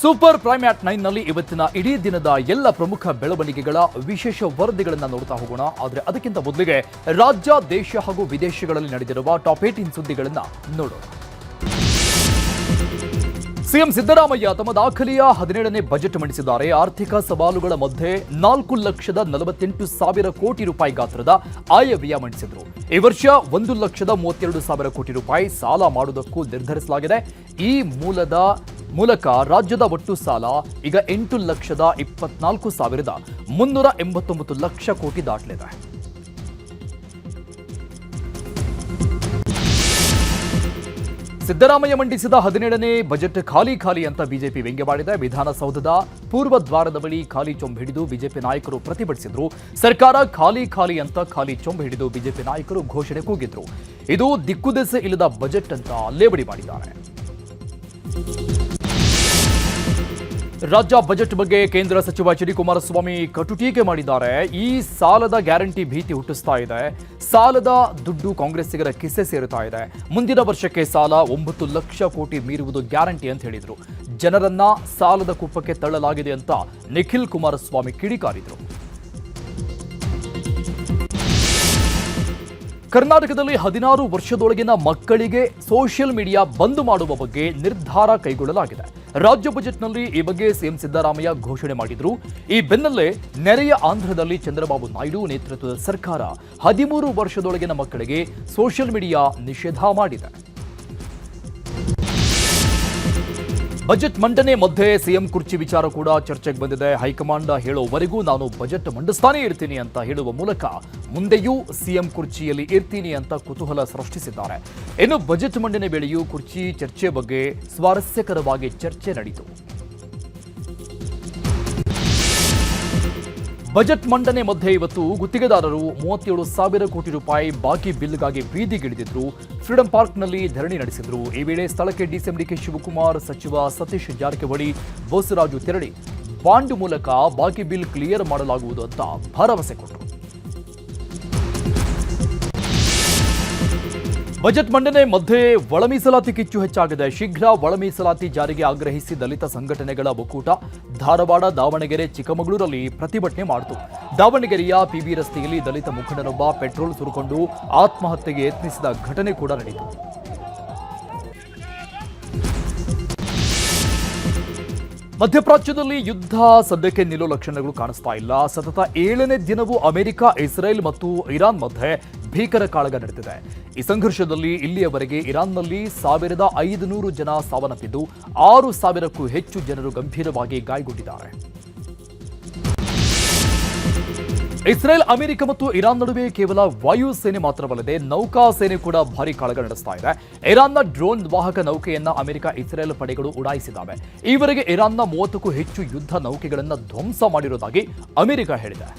Super prime ಆಟ್ 9 ನಲ್ಲಿ ಇವತ್ತಿನ ಇಡೀ ದಿನದ ಎಲ್ಲ ಪ್ರಮುಖ ಬೆಳವಣಿಗೆಗಳ ವಿಶೇಷ ವರದಿಗಳನ್ನು ನೋಡ್ತಾ ಹೋಗೋಣ. ಆದರೆ ಅದಕ್ಕಿಂತ ಮೊದಲಿಗೆ ರಾಜ್ಯ, ದೇಶ ಹಾಗೂ ವಿದೇಶಗಳಲ್ಲಿ ನಡೆದಿರುವ ಟಾಪ್ 18 ಸುದ್ದಿಗಳನ್ನು ನೋಡೋಣ. ಸಿಎಂ ಸಿದ್ದರಾಮಯ್ಯ ತಮ್ಮ ದಾಖಲೆಯ 17ನೇ ಬಜೆಟ್ ಮಂಡಿಸಿದ್ದಾರೆ. ಆರ್ಥಿಕ ಸವಾಲುಗಳ ಮಧ್ಯೆ 4,48,000 ಕೋಟಿ ರೂಪಾಯಿ ಗಾತ್ರದ ಆಯವ್ಯಯ ಮಂಡಿಸಿದರು. ಈ ವರ್ಷ 1,32,000 ಕೋಟಿ ರೂಪಾಯಿ ಸಾಲ ಮಾಡುವುದಕ್ಕೂ ನಿರ್ಧರಿಸಲಾಗಿದೆ. ಈ ಮೂಲಕ ರಾಜ್ಯದ ಒಟ್ಟು ಸಾಲ ಈಗ 8,24,389 ಕೋಟಿ ದಾಟಲಿದೆ. ಸಿದ್ದರಾಮಯ್ಯ ಮಂಡಿಸಿದ 17ನೇ ಬಜೆಟ್ ಖಾಲಿ ಅಂತ ಬಿಜೆಪಿ ವ್ಯಂಗ್ಯವಾಡಿದೆ. ವಿಧಾನಸೌಧದ ಪೂರ್ವ ದ್ವಾರದ ಬಳಿ ಖಾಲಿ ಚೊಂಬು ಹಿಡಿದು ಬಿಜೆಪಿ ನಾಯಕರು ಪ್ರತಿಭಟಿಸಿದ್ರು. ಸರ್ಕಾರ ಖಾಲಿ ಅಂತ ಖಾಲಿ ಚೊಂಬು ಹಿಡಿದು ಬಿಜೆಪಿ ನಾಯಕರು ಘೋಷಣೆ ಕೂಗಿದ್ರು. ಇದು ದಿಕ್ಕುದೆಸೆ ಇಲ್ಲದ ಬಜೆಟ್ ಅಂತ ಲೇವಡಿ ಮಾಡಿದ್ದಾರೆ. ರಾಜ್ಯ ಬಜೆಟ್ ಬಗ್ಗೆ ಕೇಂದ್ರ ಸಚಿವ ಎಚ್ ಡಿ ಕುಮಾರಸ್ವಾಮಿ ಕಟು ಟೀಕೆ ಮಾಡಿದ್ದಾರೆ. ಈ ಸಾಲದ ಗ್ಯಾರಂಟಿ ಭೀತಿ ಹುಟ್ಟಿಸ್ತಾ ಇದೆ. ಸಾಲದ ದುಡ್ಡು ಕಾಂಗ್ರೆಸ್ಸಿಗರ ಕಿಸೆ ಸೇರುತ್ತಾ ಇದೆ. ಮುಂದಿನ ವರ್ಷಕ್ಕೆ ಸಾಲ 9 ಲಕ್ಷ ಕೋಟಿ ಮೀರುವುದು ಗ್ಯಾರಂಟಿ ಅಂತ ಹೇಳಿದ್ರು. ಜನರನ್ನ ಸಾಲದ ಕುಪ್ಪಕ್ಕೆ ತಳ್ಳಲಾಗಿದೆ ಅಂತ ನಿಖಿಲ್ ಕುಮಾರಸ್ವಾಮಿ ಕಿಡಿಕಾರಿದ್ರು. ಕರ್ನಾಟಕದಲ್ಲಿ 16 ವರ್ಷದೊಳಗಿನ ಮಕ್ಕಳಿಗೆ ಸೋಷಿಯಲ್ ಮೀಡಿಯಾ ಬಂದ್ ಮಾಡುವ ಬಗ್ಗೆ ನಿರ್ಧಾರ ಕೈಗೊಳ್ಳಲಾಗಿದೆ. ರಾಜ್ಯ ಬಜೆಟ್ನಲ್ಲಿ ಈ ಬಗ್ಗೆ ಸಿಎಂ ಸಿದ್ದರಾಮಯ್ಯ ಘೋಷಣೆ ಮಾಡಿದ್ರು. ಈ ಬೆನ್ನಲ್ಲೇ ನೆರೆಯ ಆಂಧ್ರದಲ್ಲಿ ಚಂದ್ರಬಾಬು ನಾಯ್ಡು ನೇತೃತ್ವದ ಸರ್ಕಾರ 13 ವರ್ಷದೊಳಗಿನ ಮಕ್ಕಳಿಗೆ ಸೋಷಿಯಲ್ ಮೀಡಿಯಾ ನಿಷೇಧ ಮಾಡಿದೆ. ಬಜೆಟ್ ಮಂಡನೆ ಮಧ್ಯೆ ಸಿಎಂ ಕುರ್ಚಿ ವಿಚಾರ ಕೂಡ ಚರ್ಚೆಗೆ ಬಂದಿದೆ. ಹೈಕಮಾಂಡ್ ಹೇಳೋವರೆಗೂ ನಾನು ಬಜೆಟ್ ಮಂಡಿಸ್ತಾನೇ ಇರ್ತೀನಿ ಅಂತ ಹೇಳುವ ಮೂಲಕ ಮುಂದೆಯೂ ಸಿಎಂ ಕುರ್ಚಿಯಲ್ಲಿ ಇರ್ತೀನಿ ಅಂತ ಕುತೂಹಲ ಸೃಷ್ಟಿಸಿದ್ದಾರೆ. ಇನ್ನು ಬಜೆಟ್ ಮಂಡನೆ ವೇಳೆಯೂ ಕುರ್ಚಿ ಚರ್ಚೆ ಬಗ್ಗೆ ಸ್ವಾರಸ್ಯಕರವಾಗಿ ಚರ್ಚೆ ನಡೆಯಿತು. ಬಜೆಟ್ ಮಂಡನೆ ಮಧ್ಯೆ ಇವತ್ತು ಗುತ್ತಿಗೆದಾರರು 37,000 ಕೋಟಿ ರೂಪಾಯಿ ಬಾಕಿ ಬಿಲ್ಗಾಗಿ ಬೀದಿಗಿಳಿದಿದ್ರು. ಫ್ರೀಡಂ ಪಾರ್ಕ್ನಲ್ಲಿ ಧರಣಿ ನಡೆಸಿದ್ರು. ಈ ವೇಳೆ ಸ್ಥಳಕ್ಕೆ ಡಿಸಿಎಂ ಡಿಕೆ ಶಿವಕುಮಾರ್, ಸಚಿವ ಸತೀಶ್ ಜಾರಕಿಹೊಳಿ, ಬೋಸರಾಜು ತೆರಳಿ ಬಾಂಡ್ ಮೂಲಕ ಬಾಕಿ ಬಿಲ್ ಕ್ಲಿಯರ್ ಮಾಡಲಾಗುವುದು ಅಂತ ಭರವಸೆ ಕೊಟ್ಟರು. ಬಜೆಟ್ ಮಂಡನೆ ಮಧ್ಯೆ ಒಳ ಮೀಸಲಾತಿ ಕಿಚ್ಚು ಹೆಚ್ಚಾಗಿದೆ. ಶೀಘ್ರ ಒಳ ಮೀಸಲಾತಿ ಜಾರಿಗೆ ಆಗ್ರಹಿಸಿ ದಲಿತ ಸಂಘಟನೆಗಳ ಒಕ್ಕೂಟ ಧಾರವಾಡ, ದಾವಣಗೆರೆ, ಚಿಕ್ಕಮಗಳೂರಲ್ಲಿ ಪ್ರತಿಭಟನೆ ಮಾಡಿತು. ದಾವಣಗೆರೆಯ ಪಿಬಿ ರಸ್ತೆಯಲ್ಲಿ ದಲಿತ ಮುಖಂಡನೊಬ್ಬ ಪೆಟ್ರೋಲ್ ಸುರಿಕೊಂಡು ಆತ್ಮಹತ್ಯೆಗೆ ಯತ್ನಿಸಿದ ಘಟನೆ ಕೂಡ ನಡೆಯಿತು. ಮಧ್ಯಪ್ರಾಚ್ಯದಲ್ಲಿ ಯುದ್ಧ ಸದ್ಯಕ್ಕೆ ನಿಲ್ಲೋ ಲಕ್ಷಣಗಳು ಕಾಣಿಸ್ತಾ ಇಲ್ಲ. ಸತತ 7ನೇ ದಿನವೂ ಅಮೆರಿಕ, ಇಸ್ರೇಲ್ ಮತ್ತು ಇರಾನ್ ಮಧ್ಯೆ ಭೀಕರ ಕಾಳಗ ನಡೆದಿದೆ. ಈ ಸಂಘರ್ಷದಲ್ಲಿ ಇಲ್ಲಿಯವರೆಗೆ ಇರಾನ್ನಲ್ಲಿ 1,500 ಜನ ಸಾವನ್ನಪ್ಪಿದ್ದು 6,000ಕ್ಕೂ ಹೆಚ್ಚು ಜನರು ಗಂಭೀರವಾಗಿ ಗಾಯಗೊಂಡಿದ್ದಾರೆ. ಇಸ್ರೇಲ್, ಅಮೆರಿಕ ಮತ್ತು ಇರಾನ್ ನಡುವೆ ಕೇವಲ ವಾಯುಸೇನೆ ಮಾತ್ರವಲ್ಲದೆ ನೌಕಾ ಸೇನೆ ಕೂಡ ಭಾರೀ ಕಾಳಗ ನಡೆಸ್ತಾ ಇದೆ. ಇರಾನ್ನ ಡ್ರೋನ್ ವಾಹಕ ನೌಕೆಯನ್ನ ಅಮೆರಿಕ, ಇಸ್ರೇಲ್ ಪಡೆಗಳು ಉಡಾಯಿಸಿದ್ದಾವೆ. ಈವರೆಗೆ ಇರಾನ್ನ 30ಕ್ಕೂ ಹೆಚ್ಚು ಯುದ್ಧ ನೌಕೆಗಳನ್ನು ಧ್ವಂಸ ಮಾಡಿರುವುದಾಗಿ ಅಮೆರಿಕ ಹೇಳಿದೆ.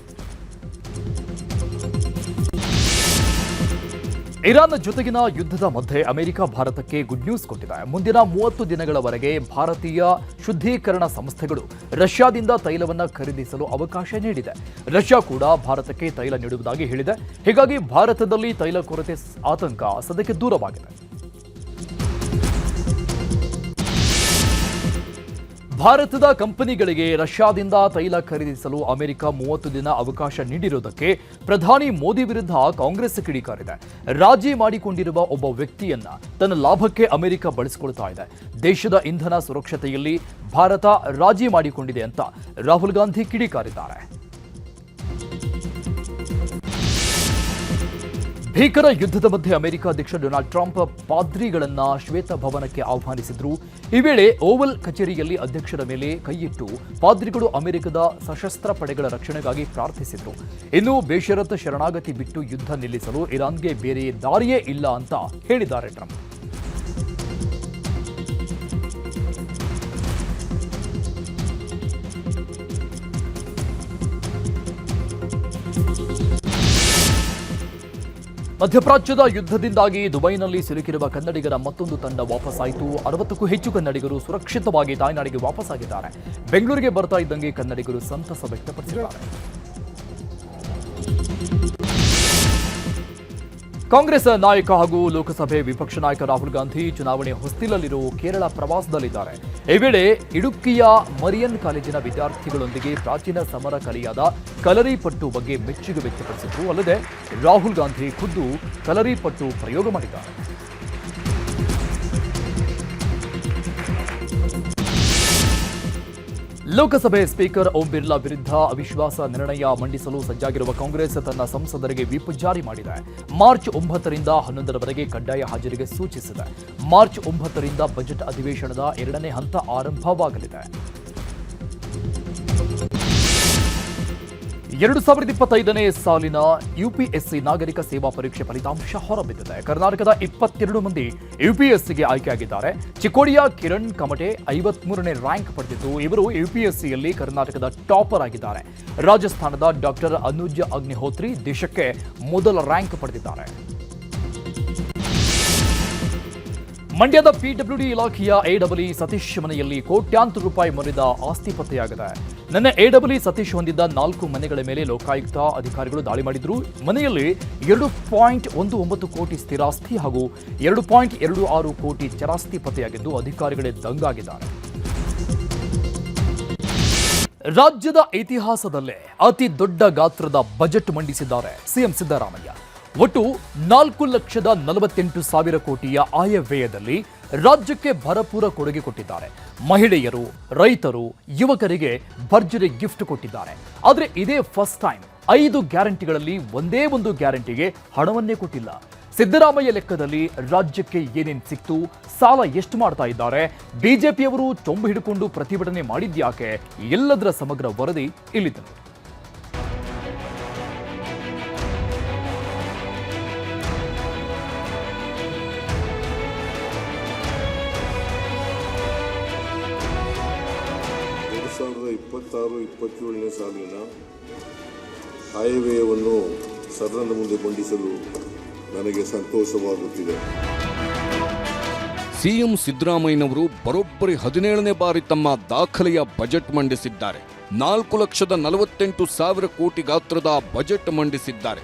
ಇರಾನ್ ಜೊತೆಗಿನ ಯುದ್ಧದ ಮಧ್ಯೆ ಅಮೆರಿಕ ಭಾರತಕ್ಕೆ ಗುಡ್ ನ್ಯೂಸ್ ಕೊಟ್ಟಿದೆ. ಮುಂದಿನ 30 ದಿನಗಳವರೆಗೆ ಭಾರತೀಯ ಶುದ್ಧೀಕರಣ ಸಂಸ್ಥೆಗಳು ರಷ್ಯಾದಿಂದ ತೈಲವನ್ನು ಖರೀದಿಸಲು ಅವಕಾಶ ನೀಡಿದೆ. ರಷ್ಯಾ ಕೂಡ ಭಾರತಕ್ಕೆ ತೈಲ ನೀಡುವುದಾಗಿ ಹೇಳಿದೆ. ಹೀಗಾಗಿ ಭಾರತದಲ್ಲಿ ತೈಲ ಕೊರತೆ ಆತಂಕ ಸದ್ಯಕ್ಕೆ ದೂರವಾಗಿದೆ. ಭಾರತದ ಕಂಪನಿಗಳಿಗೆ ರಷ್ಯಾದಿಂದ ತೈಲ ಖರೀದಿಸಲು ಅಮೆರಿಕ 30 ದಿನ ಅವಕಾಶ ನೀಡಿರುವುದಕ್ಕೆ ಪ್ರಧಾನಿ ಮೋದಿ ವಿರುದ್ಧ ಕಾಂಗ್ರೆಸ್ ಕಿಡಿಕಾರಿದೆ. ರಾಜಿ ಮಾಡಿಕೊಂಡಿರುವ ಒಬ್ಬ ವ್ಯಕ್ತಿಯನ್ನ ತನ್ನ ಲಾಭಕ್ಕೆ ಅಮೆರಿಕ ಬಳಸಿಕೊಳ್ತಾ ಇದೆ. ದೇಶದ ಇಂಧನ ಸುರಕ್ಷತೆಯಲ್ಲಿ ಭಾರತ ರಾಜಿ ಮಾಡಿಕೊಂಡಿದೆ ಅಂತ ರಾಹುಲ್ ಗಾಂಧಿ ಕಿಡಿಕಾರಿದ್ದಾರೆ. ಭೀಕರ ಯುದ್ಧದ ಮಧ್ಯೆ ಅಮೆರಿಕ ಅಧ್ಯಕ್ಷ ಡೊನಾಲ್ಡ್ ಟ್ರಂಪ್ ಪಾದ್ರಿಗಳನ್ನ ಶ್ವೇತಭವನಕ್ಕೆ ಆಹ್ವಾನಿಸಿದ್ರು. ಈ ವೇಳೆ ಓವಲ್ ಕಚೇರಿಯಲ್ಲಿ ಅಧ್ಯಕ್ಷರ ಮೇಲೆ ಕೈಯಿಟ್ಟು ಪಾದ್ರಿಗಳು ಅಮೆರಿಕದ ಸಶಸ್ತ್ರ ಪಡೆಗಳ ರಕ್ಷಣೆಗಾಗಿ ಪ್ರಾರ್ಥಿಸಿದ್ರು. ಇನ್ನು ಬೇಷರತ್ ಶರಣಾಗತಿ ಬಿಟ್ಟು ಯುದ್ಧ ನಿಲ್ಲಿಸಲು ಇರಾನ್ಗೆ ಬೇರೆ ದಾರಿಯೇ ಇಲ್ಲ ಅಂತ ಹೇಳಿದ್ದಾರೆ ಟ್ರಂಪ್. ಮಧ್ಯಪ್ರಾಚ್ಯದ ಯುದ್ಧದಿಂದಾಗಿ ದುಬೈನಲ್ಲಿ ಸಿಲುಕಿರುವ ಕನ್ನಡಿಗರ ಮತ್ತೊಂದು ತಂಡ ವಾಪಸ್ಸಾಯಿತು. 60ಕ್ಕೂ ಹೆಚ್ಚು ಕನ್ನಡಿಗರು ಸುರಕ್ಷಿತವಾಗಿ ತಾಯ್ನಾಡಿಗೆ ವಾಪಸ್ಸಾಗಿದ್ದಾರೆ. ಬೆಂಗಳೂರಿಗೆ ಬರ್ತಾ ಇದ್ದಂಗೆ ಕನ್ನಡಿಗರು ಸಂತಸ ವ್ಯಕ್ತಪಡಿಸಿದ್ದಾರೆ. ಕಾಂಗ್ರೆಸ್ ನಾಯಕ ಹಾಗೂ ಲೋಕಸಭೆ ವಿಪಕ್ಷ ನಾಯಕ ರಾಹುಲ್ ಗಾಂಧಿ ಚುನಾವಣೆ ಹೊಸ್ತಿಲಲ್ಲಿರುವ ಕೇರಳ ಪ್ರವಾಸದಲ್ಲಿದ್ದಾರೆ. ಈ ವೇಳೆ ಇಡುಕ್ಕಿಯ ಮರಿಯನ್ ಕಾಲೇಜಿನ ವಿದ್ಯಾರ್ಥಿಗಳೊಂದಿಗೆ ಪ್ರಾಚೀನ ಸಮರ ಕಲೆಯಾದ ಕಲರಿಪಟ್ಟು ಬಗ್ಗೆ ಮೆಚ್ಚುಗೆ ವ್ಯಕ್ತಪಡಿಸಿದರು. ಅಲ್ಲದೆ ರಾಹುಲ್ ಗಾಂಧಿ ಖುದ್ದು ಕಲರಿಪಟ್ಟು ಪ್ರಯೋಗ ಮಾಡಿದ್ದಾರೆ. ಲೋಕಸಭೆ ಸ್ಪೀಕರ್ ಓಂ ಬಿರ್ಲಾ ವಿರುದ್ಧ ಅವಿಶ್ವಾಸ ನಿರ್ಣಯ ಮಂಡಿಸಲು ಸಜ್ಜಾಗಿರುವ ಕಾಂಗ್ರೆಸ್ ತನ್ನ ಸಂಸದರಿಗೆ ವಿಪ್ ಜಾರಿ ಮಾಡಿದೆ. ಮಾರ್ಚ್ 9ರಿಂದ 11ರವರೆಗೆ ಕಡ್ಡಾಯ ಹಾಜರಿಗೆ ಸೂಚಿಸಿದೆ. ಮಾರ್ಚ್ 9ರಿಂದ ಬಜೆಟ್ ಅಧಿವೇಶನದ 2ನೇ ಹಂತ ಆರಂಭವಾಗಲಿದೆ. 2025ನೇ ಸಾಲಿನ ಯುಪಿಎಸ್ಸಿ ನಾಗರಿಕ ಸೇವಾ ಪರೀಕ್ಷೆ ಫಲಿತಾಂಶ ಹೊರಬಿದ್ದಿದೆ. ಕರ್ನಾಟಕದ 22 ಮಂದಿ ಯುಪಿಎಸ್ಸಿಗೆ ಆಯ್ಕೆಯಾಗಿದ್ದಾರೆ. ಚಿಕ್ಕೋಡಿಯ ಕಿರಣ್ ಕಮಟೆ 53ನೇ ರ್ಯಾಂಕ್ ಪಡೆದಿದ್ದು, ಇವರು ಯುಪಿಎಸ್ಸಿಯಲ್ಲಿ ಕರ್ನಾಟಕದ ಟಾಪರ್ ಆಗಿದ್ದಾರೆ. ರಾಜಸ್ಥಾನದ ಡಾಕ್ಟರ್ ಅನುಜ್ ಅಗ್ನಿಹೋತ್ರಿ ದೇಶಕ್ಕೆ ಮೊದಲ ರ್ಯಾಂಕ್ ಪಡೆದಿದ್ದಾರೆ. ಮಂಡ್ಯದ ಪಿಡಬ್ಲ್ಯೂಡಿ ಇಲಾಖೆಯ ಎಡಬ್ಲ್ಯೂ ಸತೀಶ್ ಮನೆಯಲ್ಲಿ ಕೋಟ್ಯಾಂತರ ರೂಪಾಯಿ ಮೌಲ್ಯದ ಆಸ್ತಿ ಪತ್ತೆಯಾಗಿದೆ. ನಿನ್ನೆ ಎಡಬ್ಲ್ಯೂ ಸತೀಶ್ ಹೊಂದಿದ್ದ 4 ಮನೆಗಳ ಮೇಲೆ ಲೋಕಾಯುಕ್ತ ಅಧಿಕಾರಿಗಳು ದಾಳಿ ಮಾಡಿದ್ರು. ಮನೆಯಲ್ಲಿ 2.19 ಕೋಟಿ ಸ್ಥಿರಾಸ್ತಿ ಹಾಗೂ 2.26 ಕೋಟಿ ಚರಾಸ್ತಿ ಪತ್ತೆಯಾಗಿದ್ದು ಅಧಿಕಾರಿಗಳೇ ದಂಗಾಗಿದ್ದಾರೆ. ರಾಜ್ಯದ ಇತಿಹಾಸದಲ್ಲೇ ಅತಿ ದೊಡ್ಡ ಗಾತ್ರದ ಬಜೆಟ್ ಮಂಡಿಸಿದ್ದಾರೆ ಸಿಎಂ ಸಿದ್ದರಾಮಯ್ಯ. ಒಟ್ಟು 4,48,000 ಕೋಟಿಯ ಆಯವ್ಯಯದಲ್ಲಿ ರಾಜ್ಯಕ್ಕೆ ಭರಪೂರ ಕೊಡುಗೆ ಕೊಟ್ಟಿದ್ದಾರೆ. ಮಹಿಳೆಯರು, ರೈತರು, ಯುವಕರಿಗೆ ಭರ್ಜರಿ ಗಿಫ್ಟ್ ಕೊಟ್ಟಿದ್ದಾರೆ. ಆದರೆ ಇದೇ ಫಸ್ಟ್ ಟೈಮ್ 5 ಗ್ಯಾರಂಟಿಗಳಲ್ಲಿ ಒಂದೇ ಒಂದು ಗ್ಯಾರಂಟಿಗೆ ಹಣವನ್ನೇ ಕೊಟ್ಟಿಲ್ಲ. ಸಿದ್ದರಾಮಯ್ಯ ಲೆಕ್ಕದಲ್ಲಿ ರಾಜ್ಯಕ್ಕೆ ಏನೇನು ಸಿಕ್ತು, ಸಾಲ ಎಷ್ಟು ಮಾಡ್ತಾ ಇದ್ದಾರೆ, ಬಿಜೆಪಿಯವರು ಚೊಂಬು ಹಿಡಿಕೊಂಡು ಪ್ರತಿಭಟನೆ ಮಾಡಿದ್ಯಾಕೆ, ಎಲ್ಲದರ ಸಮಗ್ರ ವರದಿ ಇಲ್ಲಿದೆ. ಇಪ್ಪತ್ತಾರು 27ನೇ ಸಾಲಿನ ಆಯವ್ಯಯವನ್ನು ಸದನದ ಮುಂದೆ ಮಂಡಿಸಲು ನನಗೆ ಸಂತೋಷವಾಗುತ್ತಿದೆ. ಸಿಎಂ ಸಿದ್ದರಾಮಯ್ಯನವರು ಬರೋಬ್ಬರಿ 17ನೇ ಬಾರಿ ತಮ್ಮ ದಾಖಲೆಯ ಬಜೆಟ್ ಮಂಡಿಸಿದ್ದಾರೆ. 4,48,000 ಕೋಟಿ ಗಾತ್ರದ ಬಜೆಟ್ ಮಂಡಿಸಿದ್ದಾರೆ.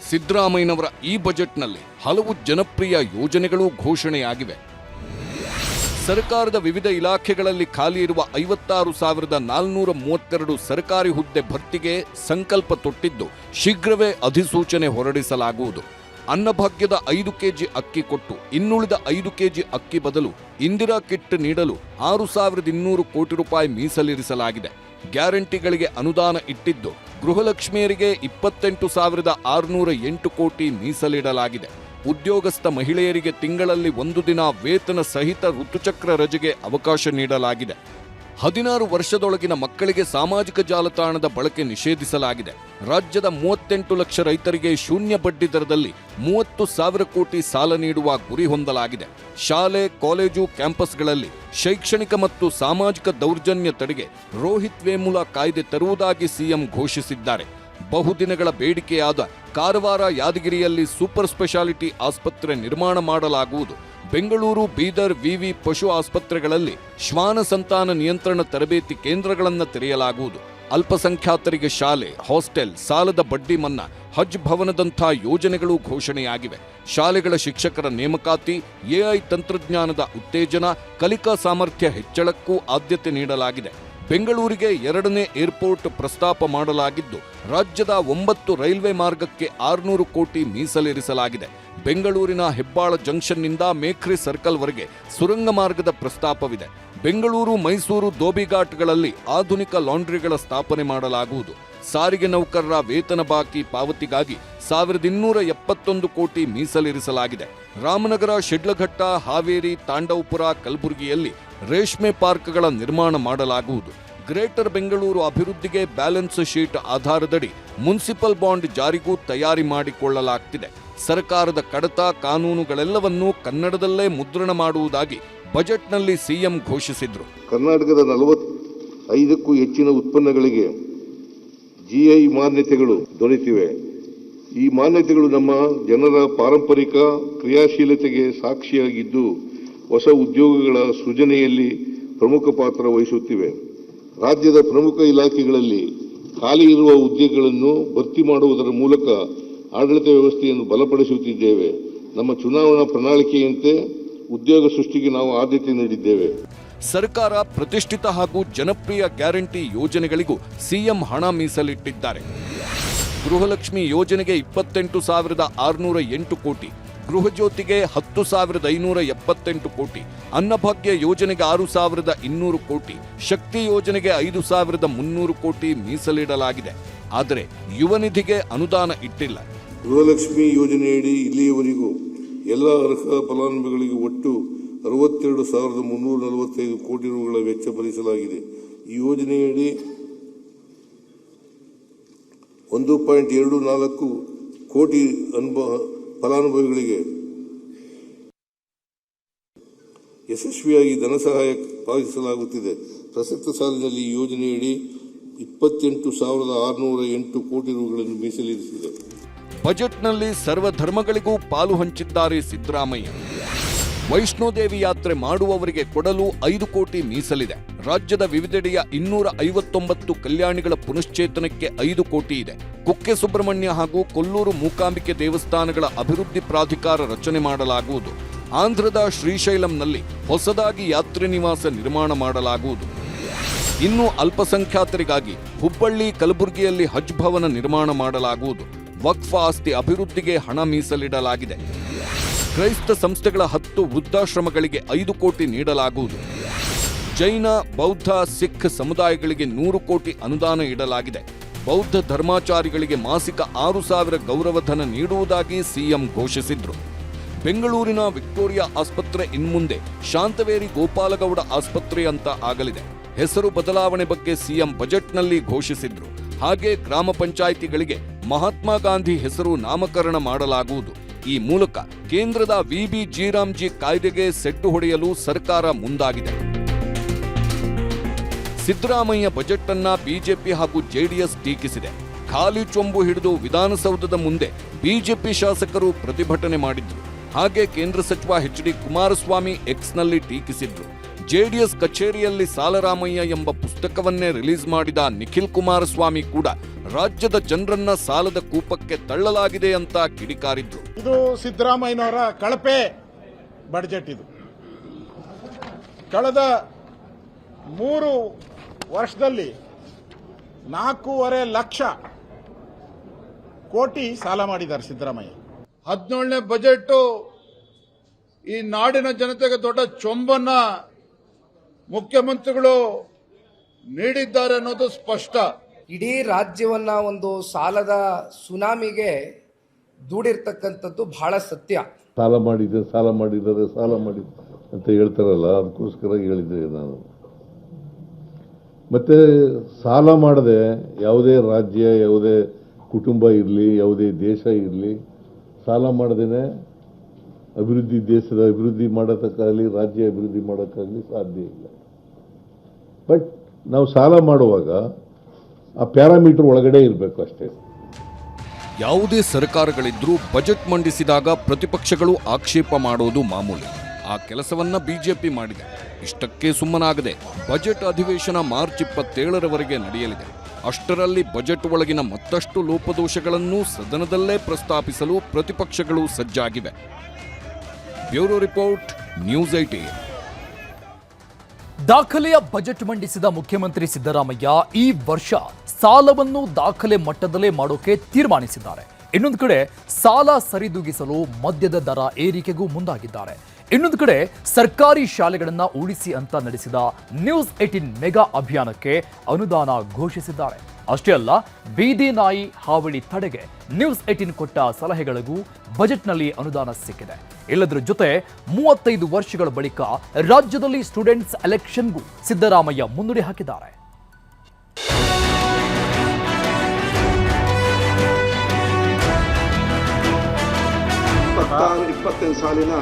ಸಿದ್ದರಾಮಯ್ಯನವರ ಈ ಬಜೆಟ್ನಲ್ಲಿ ಹಲವು ಜನಪ್ರಿಯ ಯೋಜನೆಗಳು ಘೋಷಣೆಯಾಗಿವೆ. ಸರ್ಕಾರದ ವಿವಿಧ ಇಲಾಖೆಗಳಲ್ಲಿ ಖಾಲಿ ಇರುವ 56,432 ಸರ್ಕಾರಿ ಹುದ್ದೆ ಭರ್ತಿಗೆ ಸಂಕಲ್ಪ ತೊಟ್ಟಿದ್ದು, ಶೀಘ್ರವೇ ಅಧಿಸೂಚನೆ ಹೊರಡಿಸಲಾಗುವುದು. ಅನ್ನಭಾಗ್ಯದ 5 ಕೆಜಿ ಅಕ್ಕಿ ಕೊಟ್ಟು ಇನ್ನುಳಿದ 5 ಕೆಜಿ ಅಕ್ಕಿ ಬದಲು ಇಂದಿರಾ ಕಿಟ್ ನೀಡಲು 6,200 ಕೋಟಿ ರೂಪಾಯಿ ಮೀಸಲಿರಿಸಲಾಗಿದೆ. ಗ್ಯಾರಂಟಿಗಳಿಗೆ ಅನುದಾನ ಇಟ್ಟಿದ್ದು, ಗೃಹಲಕ್ಷ್ಮಿಯರಿಗೆ 28,608 ಕೋಟಿ ಮೀಸಲಿಡಲಾಗಿದೆ. ಉದ್ಯೋಗಸ್ಥ ಮಹಿಳೆಯರಿಗೆ ತಿಂಗಳಲ್ಲಿ 1 ದಿನ ವೇತನ ಸಹಿತ ಋತುಚಕ್ರ ರಜೆಗೆ ಅವಕಾಶ ನೀಡಲಾಗಿದೆ. 16 ವರ್ಷದೊಳಗಿನ ಮಕ್ಕಳಿಗೆ ಸಾಮಾಜಿಕ ಜಾಲತಾಣದ ಬಳಕೆ ನಿಷೇಧಿಸಲಾಗಿದೆ. ರಾಜ್ಯದ 38 ಲಕ್ಷ ರೈತರಿಗೆ ಶೂನ್ಯ ಬಡ್ಡಿ ದರದಲ್ಲಿ 30,000 ಕೋಟಿ ಸಾಲ ನೀಡುವ ಗುರಿ ಹೊಂದಲಾಗಿದೆ. ಶಾಲೆ, ಕಾಲೇಜು, ಕ್ಯಾಂಪಸ್ಗಳಲ್ಲಿ ಶೈಕ್ಷಣಿಕ ಮತ್ತು ಸಾಮಾಜಿಕ ದೌರ್ಜನ್ಯ ತಡೆಗೆ ರೋಹಿತ್ ವೇಮುಲಾ ಕಾಯ್ದೆ ತರುವುದಾಗಿ ಸಿಎಂ ಘೋಷಿಸಿದ್ದಾರೆ. ಬಹುದಿನಗಳ ಬೇಡಿಕೆಯಾದ ಕಾರವಾರ, ಯಾದಗಿರಿಯಲ್ಲಿ ಸೂಪರ್ ಸ್ಪೆಷಾಲಿಟಿ ಆಸ್ಪತ್ರೆ ನಿರ್ಮಾಣ ಮಾಡಲಾಗುವುದು. ಬೆಂಗಳೂರು, ಬೀದರ್, ವಿವಿ ಪಶು ಆಸ್ಪತ್ರೆಗಳಲ್ಲಿ ಶ್ವಾನ ಸಂತಾನ ನಿಯಂತ್ರಣ ತರಬೇತಿ ಕೇಂದ್ರಗಳನ್ನು ತೆರೆಯಲಾಗುವುದು. ಅಲ್ಪಸಂಖ್ಯಾತರಿಗೆ ಶಾಲೆ, ಹಾಸ್ಟೆಲ್, ಸಾಲದ ಬಡ್ಡಿ ಮನ್ನಾ, ಹಜ್ ಭವನದಂಥ ಯೋಜನೆಗಳು ಘೋಷಣೆಯಾಗಿವೆ. ಶಾಲೆಗಳ ಶಿಕ್ಷಕರ ನೇಮಕಾತಿ, ಎಐ ತಂತ್ರಜ್ಞಾನದ ಉತ್ತೇಜನ, ಕಲಿಕಾ ಸಾಮರ್ಥ್ಯ ಹೆಚ್ಚಳಕ್ಕೂ ಆದ್ಯತೆ ನೀಡಲಾಗಿದೆ. ಬೆಂಗಳೂರಿಗೆ 2ನೇ ಏರ್ಪೋರ್ಟ್ ಪ್ರಸ್ತಾಪ ಮಾಡಲಾಗಿದ್ದು, ರಾಜ್ಯದ 9 ರೈಲ್ವೆ ಮಾರ್ಗಕ್ಕೆ 600 ಕೋಟಿ ಮೀಸಲಿರಿಸಲಾಗಿದೆ. ಬೆಂಗಳೂರಿನ ಹೆಬ್ಬಾಳ ಜಂಕ್ಷನ್ನಿಂದ ಮೇಖ್ರಿ ಸರ್ಕಲ್ವರೆಗೆ ಸುರಂಗ ಮಾರ್ಗದ ಪ್ರಸ್ತಾಪವಿದೆ. ಬೆಂಗಳೂರು, ಮೈಸೂರು ಧೋಬಿಘಾಟ್ಗಳಲ್ಲಿ ಆಧುನಿಕ ಲಾಂಡ್ರಿಗಳ ಸ್ಥಾಪನೆ ಮಾಡಲಾಗುವುದು. ಸಾರಿಗೆ ನೌಕರರ ವೇತನ ಬಾಕಿ ಪಾವತಿಗಾಗಿ 1,271 ಕೋಟಿ ಮೀಸಲಿರಿಸಲಾಗಿದೆ. ರಾಮನಗರ, ಶಿಡ್ಲಘಟ್ಟ, ಹಾವೇರಿ, ತಾಂಡವಪುರ, ಕಲಬುರಗಿಯಲ್ಲಿ ರೇಷ್ಮೆ ಪಾರ್ಕ್ಗಳ ನಿರ್ಮಾಣ ಮಾಡಲಾಗುವುದು. ಗ್ರೇಟರ್ ಬೆಂಗಳೂರು ಅಭಿವೃದ್ಧಿಗೆ ಬ್ಯಾಲೆನ್ಸ್ ಶೀಟ್ ಆಧಾರದಡಿ ಮುನ್ಸಿಪಲ್ ಬಾಂಡ್ ಜಾರಿಗೂ ತಯಾರಿ ಮಾಡಿಕೊಳ್ಳಲಾಗ್ತಿದೆ. ಸರ್ಕಾರದ ಕಡತ ಕಾನೂನುಗಳೆಲ್ಲವನ್ನೂ ಕನ್ನಡದಲ್ಲೇ ಮುದ್ರಣ ಮಾಡುವುದಾಗಿ ಬಜೆಟ್ನಲ್ಲಿ ಸಿಎಂ ಘೋಷಿಸಿದ್ರು. ಕರ್ನಾಟಕದ 45ಕ್ಕೂ ಹೆಚ್ಚಿನ ಉತ್ಪನ್ನಗಳಿಗೆ ಜಿಐ ಮಾನ್ಯತೆಗಳು ದೊರೆತಿವೆ. ಈ ಮಾನ್ಯತೆಗಳು ನಮ್ಮ ಜನರ ಪಾರಂಪರಿಕ ಕ್ರಿಯಾಶೀಲತೆಗೆ ಸಾಕ್ಷಿಯಾಗಿದ್ದು, ಹೊಸ ಉದ್ಯೋಗಗಳ ಸೃಜನೆಯಲ್ಲಿ ಪ್ರಮುಖ ಪಾತ್ರ ವಹಿಸುತ್ತಿವೆ. ರಾಜ್ಯದ ಪ್ರಮುಖ ಇಲಾಖೆಗಳಲ್ಲಿ ಖಾಲಿ ಇರುವ ಹುದ್ದೆಗಳನ್ನು ಭರ್ತಿ ಮಾಡುವುದರ ಮೂಲಕ ಆಡಳಿತ ವ್ಯವಸ್ಥೆಯನ್ನು ಬಲಪಡಿಸುತ್ತಿದ್ದೇವೆ. ನಮ್ಮ ಚುನಾವಣಾ ಪ್ರಣಾಳಿಕೆಯಂತೆ ಉದ್ಯೋಗ ಸೃಷ್ಟಿಗೆ ನಾವು ಆದ್ಯತೆ ನೀಡಿದ್ದೇವೆ. ಸರ್ಕಾರ ಪ್ರತಿಷ್ಠಿತ ಹಾಗೂ ಜನಪ್ರಿಯ ಗ್ಯಾರಂಟಿ ಯೋಜನೆಗಳಿಗೂ ಸಿಎಂ ಹಣ ಮೀಸಲಿಟ್ಟಿದ್ದಾರೆ. ಗೃಹಲಕ್ಷ್ಮಿ ಯೋಜನೆಗೆ 28,608 ಕೋಟಿ, ಗೃಹಜ್ಯೋತಿಗೆ 10,578 ಕೋಟಿ, ಅನ್ನಭಾಗ್ಯ ಯೋಜನೆಗೆ 6,200 ಕೋಟಿ, ಶಕ್ತಿ ಯೋಜನೆಗೆ 5,300 ಕೋಟಿ ಮೀಸಲಿಡಲಾಗಿದೆ. ಆದರೆ ಯುವ ನಿಧಿಗೆ ಅನುದಾನ ಇಟ್ಟಿಲ್ಲ. ಗೃಹಲಕ್ಷ್ಮಿ ಯೋಜನೆಯಡಿ ಇಲ್ಲಿಯವರೆಗೂ ಎಲ್ಲ ಅರ್ಹ ಫಲಾನುಭವಿಗಳಿಗೆ ಒಟ್ಟು 62,345 ಕೋಟಿ ರೂಗಳ ವೆಚ್ಚ ಭರಿಸಲಾಗಿದೆ. ಈ ಯೋಜನೆಯಡಿ 1.24 ಕೋಟಿ ಫಲಾನುಭವಿಗಳಿಗೆ ಯಶಸ್ವಿಯಾಗಿ ಧನ ಸಹಾಯ ಪಾವತಿಸಲಾಗುತ್ತಿದೆ. ಪ್ರಸಕ್ತ ಸಾಲಿನಲ್ಲಿ ಈ ಯೋಜನೆಯಡಿ 28,608 ಕೋಟಿ ರೂಗಳನ್ನು ಮೀಸಲಿರಿಸಿದೆ. ಬಜೆಟ್ನಲ್ಲಿ ಸರ್ವಧರ್ಮಗಳಿಗೂ ಪಾಲು ಹಂಚಿದ್ದಾರೆ ಸಿದ್ದರಾಮಯ್ಯ. ವೈಷ್ಣೋದೇವಿ ಯಾತ್ರೆ ಮಾಡುವವರಿಗೆ ಕೊಡಲು 5 ಕೋಟಿ ಮೀಸಲಿದೆ. ರಾಜ್ಯದ ವಿವಿಧೆಡೆಯ 259 ಕಲ್ಯಾಣಿಗಳ ಪುನಶ್ಚೇತನಕ್ಕೆ 5 ಕೋಟಿ ಇದೆ. ಕುಕ್ಕೆ ಸುಬ್ರಹ್ಮಣ್ಯ ಹಾಗೂ ಕೊಲ್ಲೂರು ಮೂಕಾಂಬಿಕೆ ದೇವಸ್ಥಾನಗಳ ಅಭಿವೃದ್ಧಿ ಪ್ರಾಧಿಕಾರ ರಚನೆ ಮಾಡಲಾಗುವುದು. ಆಂಧ್ರದ ಶ್ರೀಶೈಲಂನಲ್ಲಿ ಹೊಸದಾಗಿ ಯಾತ್ರಿ ನಿವಾಸ ನಿರ್ಮಾಣ ಮಾಡಲಾಗುವುದು. ಇನ್ನು ಅಲ್ಪಸಂಖ್ಯಾತರಿಗಾಗಿ ಹುಬ್ಬಳ್ಳಿ ಕಲಬುರಗಿಯಲ್ಲಿ ಹಜ್ ಭವನ ನಿರ್ಮಾಣ ಮಾಡಲಾಗುವುದು. ವಕ್ಫ್ ಆಸ್ತಿ ಅಭಿವೃದ್ಧಿಗೆ ಹಣ ಮೀಸಲಿಡಲಾಗಿದೆ. ಕ್ರೈಸ್ತ ಸಂಸ್ಥೆಗಳ 10 ವೃದ್ಧಾಶ್ರಮಗಳಿಗೆ 5 ಕೋಟಿ ನೀಡಲಾಗುವುದು. ಜೈನ, ಬೌದ್ಧ, ಸಿಖ್ ಸಮುದಾಯಗಳಿಗೆ 100 ಕೋಟಿ ಅನುದಾನ ಇಡಲಾಗಿದೆ. ಬೌದ್ಧ ಧರ್ಮಾಚಾರಿಗಳಿಗೆ ಮಾಸಿಕ 6,000 ಗೌರವಧನ ನೀಡುವುದಾಗಿ ಸಿಎಂ ಘೋಷಿಸಿದ್ರು. ಬೆಂಗಳೂರಿನ ವಿಕ್ಟೋರಿಯಾ ಆಸ್ಪತ್ರೆ ಇನ್ಮುಂದೆ ಶಾಂತವೇರಿ ಗೋಪಾಲಗೌಡ ಆಸ್ಪತ್ರೆ ಅಂತ ಆಗಲಿದೆ. ಹೆಸರು ಬದಲಾವಣೆ ಬಗ್ಗೆ ಸಿಎಂ ಬಜೆಟ್ನಲ್ಲಿ ಘೋಷಿಸಿದ್ರು. ಹಾಗೆ ಗ್ರಾಮ ಪಂಚಾಯಿತಿಗಳಿಗೆ ಮಹಾತ್ಮ ಗಾಂಧಿ ಹೆಸರು ನಾಮಕರಣ ಮಾಡಲಾಗುವುದು. ಈ ಮೂಲಕ ಕೇಂದ್ರದ ವಿಬಿ ಜೀರಾಮ್ಜಿ ಕಾಯ್ದೆಗೆ ಸೆಡ್ಡು ಹೊಡೆಯಲು ಸರ್ಕಾರ ಮುಂದಾಗಿದೆ. ಸಿದ್ದರಾಮಯ್ಯ ಬಜೆಟ್ ಅನ್ನ ಬಿಜೆಪಿ ಹಾಗೂ ಜೆಡಿಎಸ್ ಟೀಕಿಸಿದೆ. ಖಾಲಿ ಚೊಂಬು ಹಿಡಿದು ವಿಧಾನಸೌಧದ ಮುಂದೆ ಬಿಜೆಪಿ ಶಾಸಕರು ಪ್ರತಿಭಟನೆ ಮಾಡಿದ್ರು. ಹಾಗೆ ಕೇಂದ್ರ ಸಚಿವ ಎಚ್.ಡಿ. ಕುಮಾರಸ್ವಾಮಿ ಎಕ್ಸ್ನಲ್ಲಿ ಟೀಕಿಸಿದ್ರು. ಜೆಡಿಎಸ್ ಕಚೇರಿಯಲ್ಲಿ ಸಾಲರಾಮಯ್ಯ ಎಂಬ ಪುಸ್ತಕವನ್ನೇ ರಿಲೀಸ್ ಮಾಡಿದ ನಿಖಿಲ್ ಕುಮಾರಸ್ವಾಮಿ ಕೂಡ ರಾಜ್ಯದ ಜನರನ್ನ ಸಾಲದ ಕೂಪಕ್ಕೆ ತಳ್ಳಲಾಗಿದೆ ಅಂತ ಕಿಡಿಕಾರಿದ್ರು. ಇದು ಸಿದ್ದರಾಮಯ್ಯನವರ ಕಳಪೆ ಬಜೆಟ್. ಇದು ಕಳೆದ 3 ವರ್ಷದಲ್ಲಿ 4.5 ಲಕ್ಷ ಕೋಟಿ ಸಾಲ ಮಾಡಿದ್ದಾರೆ ಸಿದ್ದರಾಮಯ್ಯ. 17ನೇ ಬಜೆಟ್ ಈ ನಾಡಿನ ಜನತೆಗೆ ದೊಡ್ಡ ಚೊಂಬನ್ನ ಮುಖ್ಯಮಂತ್ರಿಗಳು ನೀಡಿದ್ದಾರೆ ಅನ್ನೋದು ಸ್ಪಷ್ಟ. ಇಡೀ ರಾಜ್ಯವನ್ನ ಒಂದು ಸಾಲದ ಸುನಾಮಿಗೆ ದೂಡಿರ್ತಕ್ಕಂಥದ್ದು ಬಹಳ ಸತ್ಯ. ಸಾಲ ಮಾಡಿದ್ದಾರೆ ಅಂತ ಹೇಳ್ತಾರಲ್ಲ, ಅದಕ್ಕೋಸ್ಕರ ಹೇಳಿದ್ದೆ ನಾನು. ಮತ್ತೆ ಸಾಲ ಮಾಡದೆ ಯಾವುದೇ ರಾಜ್ಯ, ಯಾವುದೇ ಕುಟುಂಬ ಇರಲಿ, ಯಾವುದೇ ದೇಶ ಇರಲಿ, ಸಾಲ ಮಾಡದೇನೆ ದೇಶದ ಅಭಿವೃದ್ಧಿ ಮಾಡೋದಕ್ಕಾಗಲಿ, ರಾಜ್ಯ ಅಭಿವೃದ್ಧಿ ಮಾಡೋಕ್ಕಾಗಲಿ ಸಾಧ್ಯ ಇಲ್ಲ. ಬಟ್ ನಾವು ಸಾಲ ಮಾಡುವಾಗ ಆ ಪ್ಯಾರಾಮೀಟರ್ ಒಳಗಡೆ ಇರಬೇಕು ಅಷ್ಟೇ. ಯಾವುದೇ ಸರ್ಕಾರಗಳಿದ್ರೂ ಬಜೆಟ್ ಮಂಡಿಸಿದಾಗ ಪ್ರತಿಪಕ್ಷಗಳು ಆಕ್ಷೇಪ ಮಾಡೋದು ಮಾಮೂಲಿ. ಆ ಕೆಲಸವನ್ನ ಬಿಜೆಪಿ ಮಾಡಿದೆ. ಇಷ್ಟಕ್ಕೆ ಸುಮ್ಮನಾಗದೆ ಬಜೆಟ್ ಅಧಿವೇಶನ ಮಾರ್ಚ್ 27ರವರೆಗೆ ನಡೆಯಲಿದೆ. ಅಷ್ಟರಲ್ಲಿ ಬಜೆಟ್ ಒಳಗಿನ ಮತ್ತಷ್ಟು ಲೋಪದೋಷಗಳನ್ನು ಸದನದಲ್ಲೇ ಪ್ರಸ್ತಾಪಿಸಲು ಪ್ರತಿಪಕ್ಷಗಳು ಸಜ್ಜಾಗಿವೆ. Bureau report, news 18. ದಾಖಲೆಯ ಬಜೆಟ್ ಮಂಡಿಸಿದ ಮುಖ್ಯಮಂತ್ರಿ ಸಿದ್ದರಾಮಯ್ಯ ಈ ವರ್ಷ ಸಾಲವನ್ನು ದಾಖಲೆ ಮಟ್ಟದಲ್ಲೇ ಮಾಡೋಕೆ ತೀರ್ಮಾನಿಸಿದ್ದಾರೆ. ಇನ್ನೊಂದು ಕಡೆ ಸಾಲ ಸರಿದೂಗಿಸಲು ಮದ್ಯದ ದರ ಏರಿಕೆಗೂ ಮುಂದಾಗಿದ್ದಾರೆ. ಇನ್ನೊಂದು ಕಡೆ ಸರ್ಕಾರಿ ಶಾಲೆಗಳನ್ನ ಉಳಿಸಿ ಅಂತ ನಡೆಸಿದ ನ್ಯೂಸ್ 18 ಮೆಗಾ ಅಭಿಯಾನಕ್ಕೆ ಅನುದಾನ ಘೋಷಿಸಿದ್ದಾರೆ. ಅಷ್ಟೇ ಅಲ್ಲ, ಬೀದಿ ನಾಯಿ ಹಾವಳಿ ತಡೆಗೆ ನ್ಯೂಸ್ 18 ಕೊಟ್ಟ ಸಲಹೆಗಳಿಗೂ ಬಜೆಟ್ನಲ್ಲಿ ಅನುದಾನ ಸಿಕ್ಕಿದೆ. ಎಲ್ಲದರ ಜೊತೆ 35 ವರ್ಷಗಳ ಬಳಿಕ ರಾಜ್ಯದಲ್ಲಿ ಸ್ಟೂಡೆಂಟ್ಸ್ ಎಲೆಕ್ಷನ್ಗೂ ಸಿದ್ದರಾಮಯ್ಯ ಮುನ್ನುಡಿ ಹಾಕಿದ್ದಾರೆ. 26-27 ಸಾಲಿನ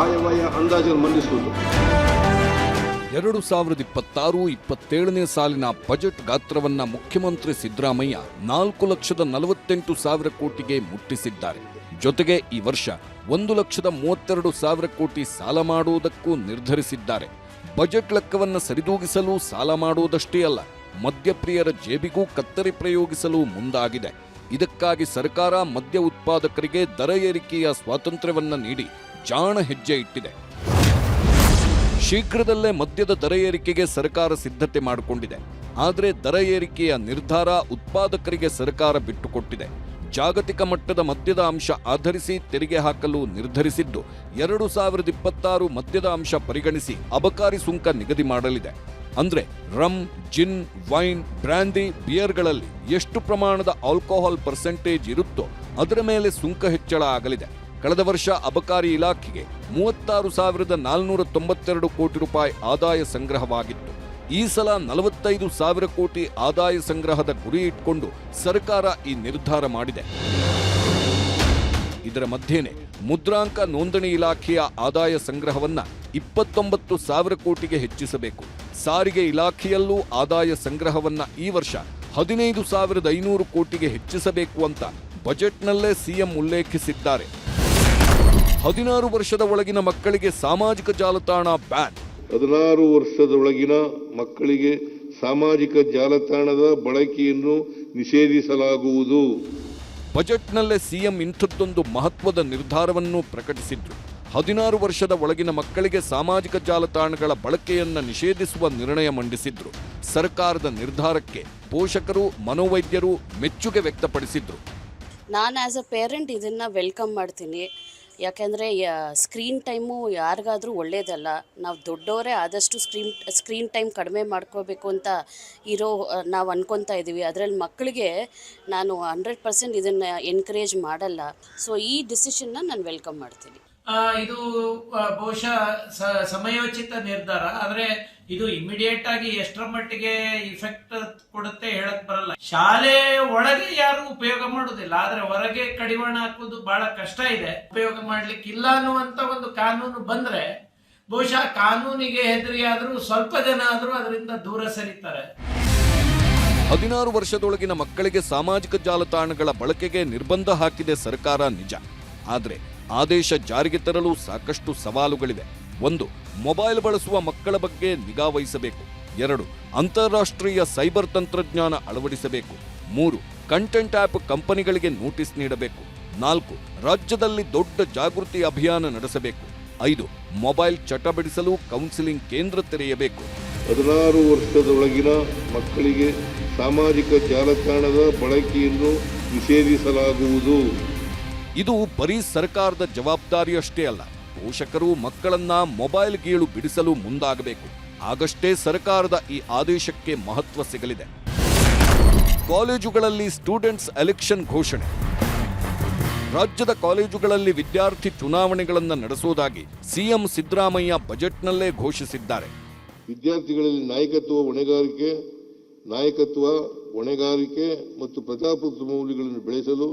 ಆಯವ್ಯಯ ಅಂದಾಜನ್ನು ಮಂಡಿಸುವುದು. 2026-27ನೇ ಸಾಲಿನ ಬಜೆಟ್ ಗಾತ್ರವನ್ನ ಮುಖ್ಯಮಂತ್ರಿ ಸಿದ್ದರಾಮಯ್ಯ 4,48,000 ಕೋಟಿಗೆ ಮುಟ್ಟಿಸಿದ್ದಾರೆ. ಜೊತೆಗೆ ಈ ವರ್ಷ 1,32,000 ಕೋಟಿ ಸಾಲ ಮಾಡುವುದಕ್ಕೂ ನಿರ್ಧರಿಸಿದ್ದಾರೆ. ಬಜೆಟ್ ಲೆಕ್ಕವನ್ನು ಸರಿದೂಗಿಸಲು ಸಾಲ ಮಾಡುವುದಷ್ಟೇ ಅಲ್ಲ, ಮದ್ಯಪ್ರಿಯರ ಜೇಬಿಗೂ ಕತ್ತರಿ ಪ್ರಯೋಗಿಸಲು ಮುಂದಾಗಿದೆ. ಇದಕ್ಕಾಗಿ ಸರ್ಕಾರ ಮದ್ಯ ಉತ್ಪಾದಕರಿಗೆ ದರ ಏರಿಕೆಯ ಸ್ವಾತಂತ್ರ್ಯವನ್ನ ನೀಡಿ ಜಾಣ ಹೆಜ್ಜೆ ಇಟ್ಟಿದೆ. ಶೀಘ್ರದಲ್ಲೇ ಮದ್ಯದ ದರ ಏರಿಕೆಗೆ ಸರ್ಕಾರ ಸಿದ್ಧತೆ ಮಾಡಿಕೊಂಡಿದೆ. ಆದರೆ ದರ ಏರಿಕೆಯ ನಿರ್ಧಾರ ಉತ್ಪಾದಕರಿಗೆ ಸರ್ಕಾರ ಬಿಟ್ಟುಕೊಟ್ಟಿದೆ. ಜಾಗತಿಕ ಮಟ್ಟದ ಮದ್ಯದ ಅಂಶ ಆಧರಿಸಿ ತೆರಿಗೆ ಹಾಕಲು ನಿರ್ಧರಿಸಿದ್ದು 2026 ಮದ್ಯದ ಅಂಶ ಪರಿಗಣಿಸಿ ಅಬಕಾರಿ ಸುಂಕ ನಿಗದಿ ಮಾಡಲಿದೆ. ಅಂದ್ರೆ ರಮ್, ಜಿನ್, ವೈನ್, ಬ್ರ್ಯಾಂಡಿ, ಬಿಯರ್ಗಳಲ್ಲಿ ಎಷ್ಟು ಪ್ರಮಾಣದ ಆಲ್ಕೋಹಾಲ್ ಪರ್ಸೆಂಟೇಜ್ ಇರುತ್ತೋ ಅದರ ಮೇಲೆ ಸುಂಕ ಹೆಚ್ಚಳ ಆಗಲಿದೆ. ಕಳೆದ ವರ್ಷ ಅಬಕಾರಿ ಇಲಾಖೆಗೆ 36,492 ಕೋಟಿ ರೂಪಾಯಿ ಆದಾಯ ಸಂಗ್ರಹವಾಗಿತ್ತು. ಈ ಸಲ 45,000 ಕೋಟಿ ಆದಾಯ ಸಂಗ್ರಹದ ಗುರಿ ಇಟ್ಕೊಂಡು ಸರ್ಕಾರ ಈ ನಿರ್ಧಾರ ಮಾಡಿದೆ. ಇದರ ಮಧ್ಯೆನೇ ಮುದ್ರಾಂಕ ನೋಂದಣಿ ಇಲಾಖೆಯ ಆದಾಯ ಸಂಗ್ರಹವನ್ನ 29,000 ಕೋಟಿಗೆ ಹೆಚ್ಚಿಸಬೇಕು. ಸಾರಿಗೆ ಇಲಾಖೆಯಲ್ಲೂ ಆದಾಯ ಸಂಗ್ರಹವನ್ನ ಈ ವರ್ಷ 15,500 ಕೋಟಿಗೆ ಹೆಚ್ಚಿಸಬೇಕು ಅಂತ ಬಜೆಟ್ನಲ್ಲೇ ಸಿಎಂ ಉಲ್ಲೇಖಿಸಿದ್ದಾರೆ. 16 ವರ್ಷದ ಒಳಗಿನ ಮಕ್ಕಳಿಗೆ ಸಾಮಾಜಿಕ ಜಾಲತಾಣ ಬ್ಯಾನ್. 16 ವರ್ಷದೊಳಗಿನ ಮಕ್ಕಳಿಗೆ ಸಾಮಾಜಿಕ ಜಾಲತಾಣದ ಬಳಕೆಯನ್ನು ನಿಷೇಧಿಸಲಾಗುವುದು. ಬಜೆಟ್ನಲ್ಲೇ ಸಿಎಂ ಇಂಥದ್ದೊಂದು ಮಹತ್ವದ ನಿರ್ಧಾರವನ್ನು ಪ್ರಕಟಿಸಿದ್ರು. 16 ವರ್ಷದ ಒಳಗಿನ ಮಕ್ಕಳಿಗೆ ಸಾಮಾಜಿಕ ಜಾಲತಾಣಗಳ ಬಳಕೆಯನ್ನ ನಿಷೇಧಿಸುವ ನಿರ್ಣಯ ಮಂಡಿಸಿದ್ರು. ಸರ್ಕಾರದ ನಿರ್ಧಾರಕ್ಕೆ ಪೋಷಕರು, ಮನೋವೈದ್ಯರು ಮೆಚ್ಚುಗೆ ವ್ಯಕ್ತಪಡಿಸಿದ್ರು. ನಾನು ಆ್ಯಸ್ ಅ ಪೇರೆಂಟ್ ಇದನ್ನು ವೆಲ್ಕಮ್ ಮಾಡ್ತೀನಿ. ಯಾಕೆಂದರೆ ಸ್ಕ್ರೀನ್ ಟೈಮು ಯಾರಿಗಾದರೂ ಒಳ್ಳೆಯದಲ್ಲ. ನಾವು ದೊಡ್ಡವರೇ ಆದಷ್ಟು ಸ್ಕ್ರೀನ್ ಟೈಮ್ ಕಡಿಮೆ ಮಾಡ್ಕೋಬೇಕು ಅಂತ ನಾವು ಅನ್ಕೊತಾ ಇದ್ದೀವಿ. ಅದರಲ್ಲಿ ಮಕ್ಕಳಿಗೆ ನಾನು 100% ಇದನ್ನು ಎನ್ಕರೇಜ್ ಮಾಡಲ್ಲ. ಸೊ ಈ ಡಿಸಿಷನ್ನ ನಾನು ವೆಲ್ಕಮ್ ಮಾಡ್ತೀನಿ. ಇದು ಬಹುಶಃ ಸಮಯೋಚಿತ ನಿರ್ಧಾರ. ಆದ್ರೆ ಇದು ಇಮಿಡಿಯೇಟ್ ಆಗಿ ಎಷ್ಟರ ಮಟ್ಟಿಗೆ ಇಫೆಕ್ಟ್ ಕೊಡುತ್ತೆ ಹೇಳಕ್ ಬರಲ್ಲ. ಶಾಲೆ ಒಳಗೆ ಯಾರು ಉಪಯೋಗ ಮಾಡುದಿಲ್ಲ, ಆದ್ರೆ ಹೊರಗೆ ಕಡಿವಾಣ ಹಾಕುವುದು ಬಹಳ ಕಷ್ಟ ಇದೆ. ಉಪಯೋಗ ಮಾಡ್ಲಿಕ್ಕೆ ಇಲ್ಲ ಅನ್ನುವಂತ ಒಂದು ಕಾನೂನು ಬಂದ್ರೆ ಬಹುಶಃ ಕಾನೂನಿಗೆ ಹೆದರಿ ಆದ್ರೂ ಸ್ವಲ್ಪ ಜನ ಆದ್ರೂ ಅದರಿಂದ ದೂರ ಸರಿತಾರೆ. 16 ವರ್ಷದೊಳಗಿನ ಮಕ್ಕಳಿಗೆ ಸಾಮಾಜಿಕ ಜಾಲತಾಣಗಳ ಬಳಕೆಗೆ ನಿರ್ಬಂಧ ಹಾಕಿದೆ ಸರ್ಕಾರ ನಿಜ. ಆದ್ರೆ ಆದೇಶ ಜಾರಿಗೆ ತರಲು ಸಾಕಷ್ಟು ಸವಾಲುಗಳಿವೆ. 1. ಮೊಬೈಲ್ ಬಳಸುವ ಮಕ್ಕಳ ಬಗ್ಗೆ ನಿಗಾ ವಹಿಸಬೇಕು. 2. ಅಂತಾರಾಷ್ಟ್ರೀಯ ಸೈಬರ್ ತಂತ್ರಜ್ಞಾನ ಅಳವಡಿಸಬೇಕು. 3. ಕಂಟೆಂಟ್ ಆಪ್ ಕಂಪನಿಗಳಿಗೆ ನೋಟಿಸ್ ನೀಡಬೇಕು. 4. ರಾಜ್ಯದಲ್ಲಿ ದೊಡ್ಡ ಜಾಗೃತಿ ಅಭಿಯಾನ ನಡೆಸಬೇಕು. 5. ಮೊಬೈಲ್ ಚಟ ಬಿಡಿಸಲು ಕೌನ್ಸಿಲಿಂಗ್ ಕೇಂದ್ರ ತೆರೆಯಬೇಕು. 16 ವರ್ಷದೊಳಗಿನ ಮಕ್ಕಳಿಗೆ ಸಾಮಾಜಿಕ ಜಾಲತಾಣದ ಬಳಕೆಯನ್ನು ನಿಷೇಧಿಸಲಾಗುವುದು. ಇದು ಬರೀ ಸರ್ಕಾರದ ಜವಾಬ್ದಾರಿಯಷ್ಟೇ ಅಲ್ಲ. ಪೋಷಕರು ಮಕ್ಕಳನ್ನ ಮೊಬೈಲ್ ಗೀಳು ಬಿಡಿಸಲು ಮುಂದಾಗಬೇಕು. ಆಗಷ್ಟೇ ಸರ್ಕಾರದ ಈ ಆದೇಶಕ್ಕೆ ಮಹತ್ವ ಸಿಗಲಿದೆ. ಕಾಲೇಜುಗಳಲ್ಲಿ ಸ್ಟೂಡೆಂಟ್ಸ್ ಎಲೆಕ್ಷನ್ ಘೋಷಣೆ. ರಾಜ್ಯದ ಕಾಲೇಜುಗಳಲ್ಲಿ ವಿದ್ಯಾರ್ಥಿ ಚುನಾವಣೆಗಳನ್ನು ನಡೆಸುವುದಾಗಿ ಸಿಎಂ ಸಿದ್ದರಾಮಯ್ಯ ಬಜೆಟ್ನಲ್ಲೇ ಘೋಷಿಸಿದ್ದಾರೆ. ವಿದ್ಯಾರ್ಥಿಗಳಲ್ಲಿ ನಾಯಕತ್ವ, ಹೊಣೆಗಾರಿಕೆ ಮತ್ತು ಪ್ರಜಾಪ್ರಭುತ್ವ ಮೌಲ್ಯಗಳನ್ನು ಬೆಳೆಸಲು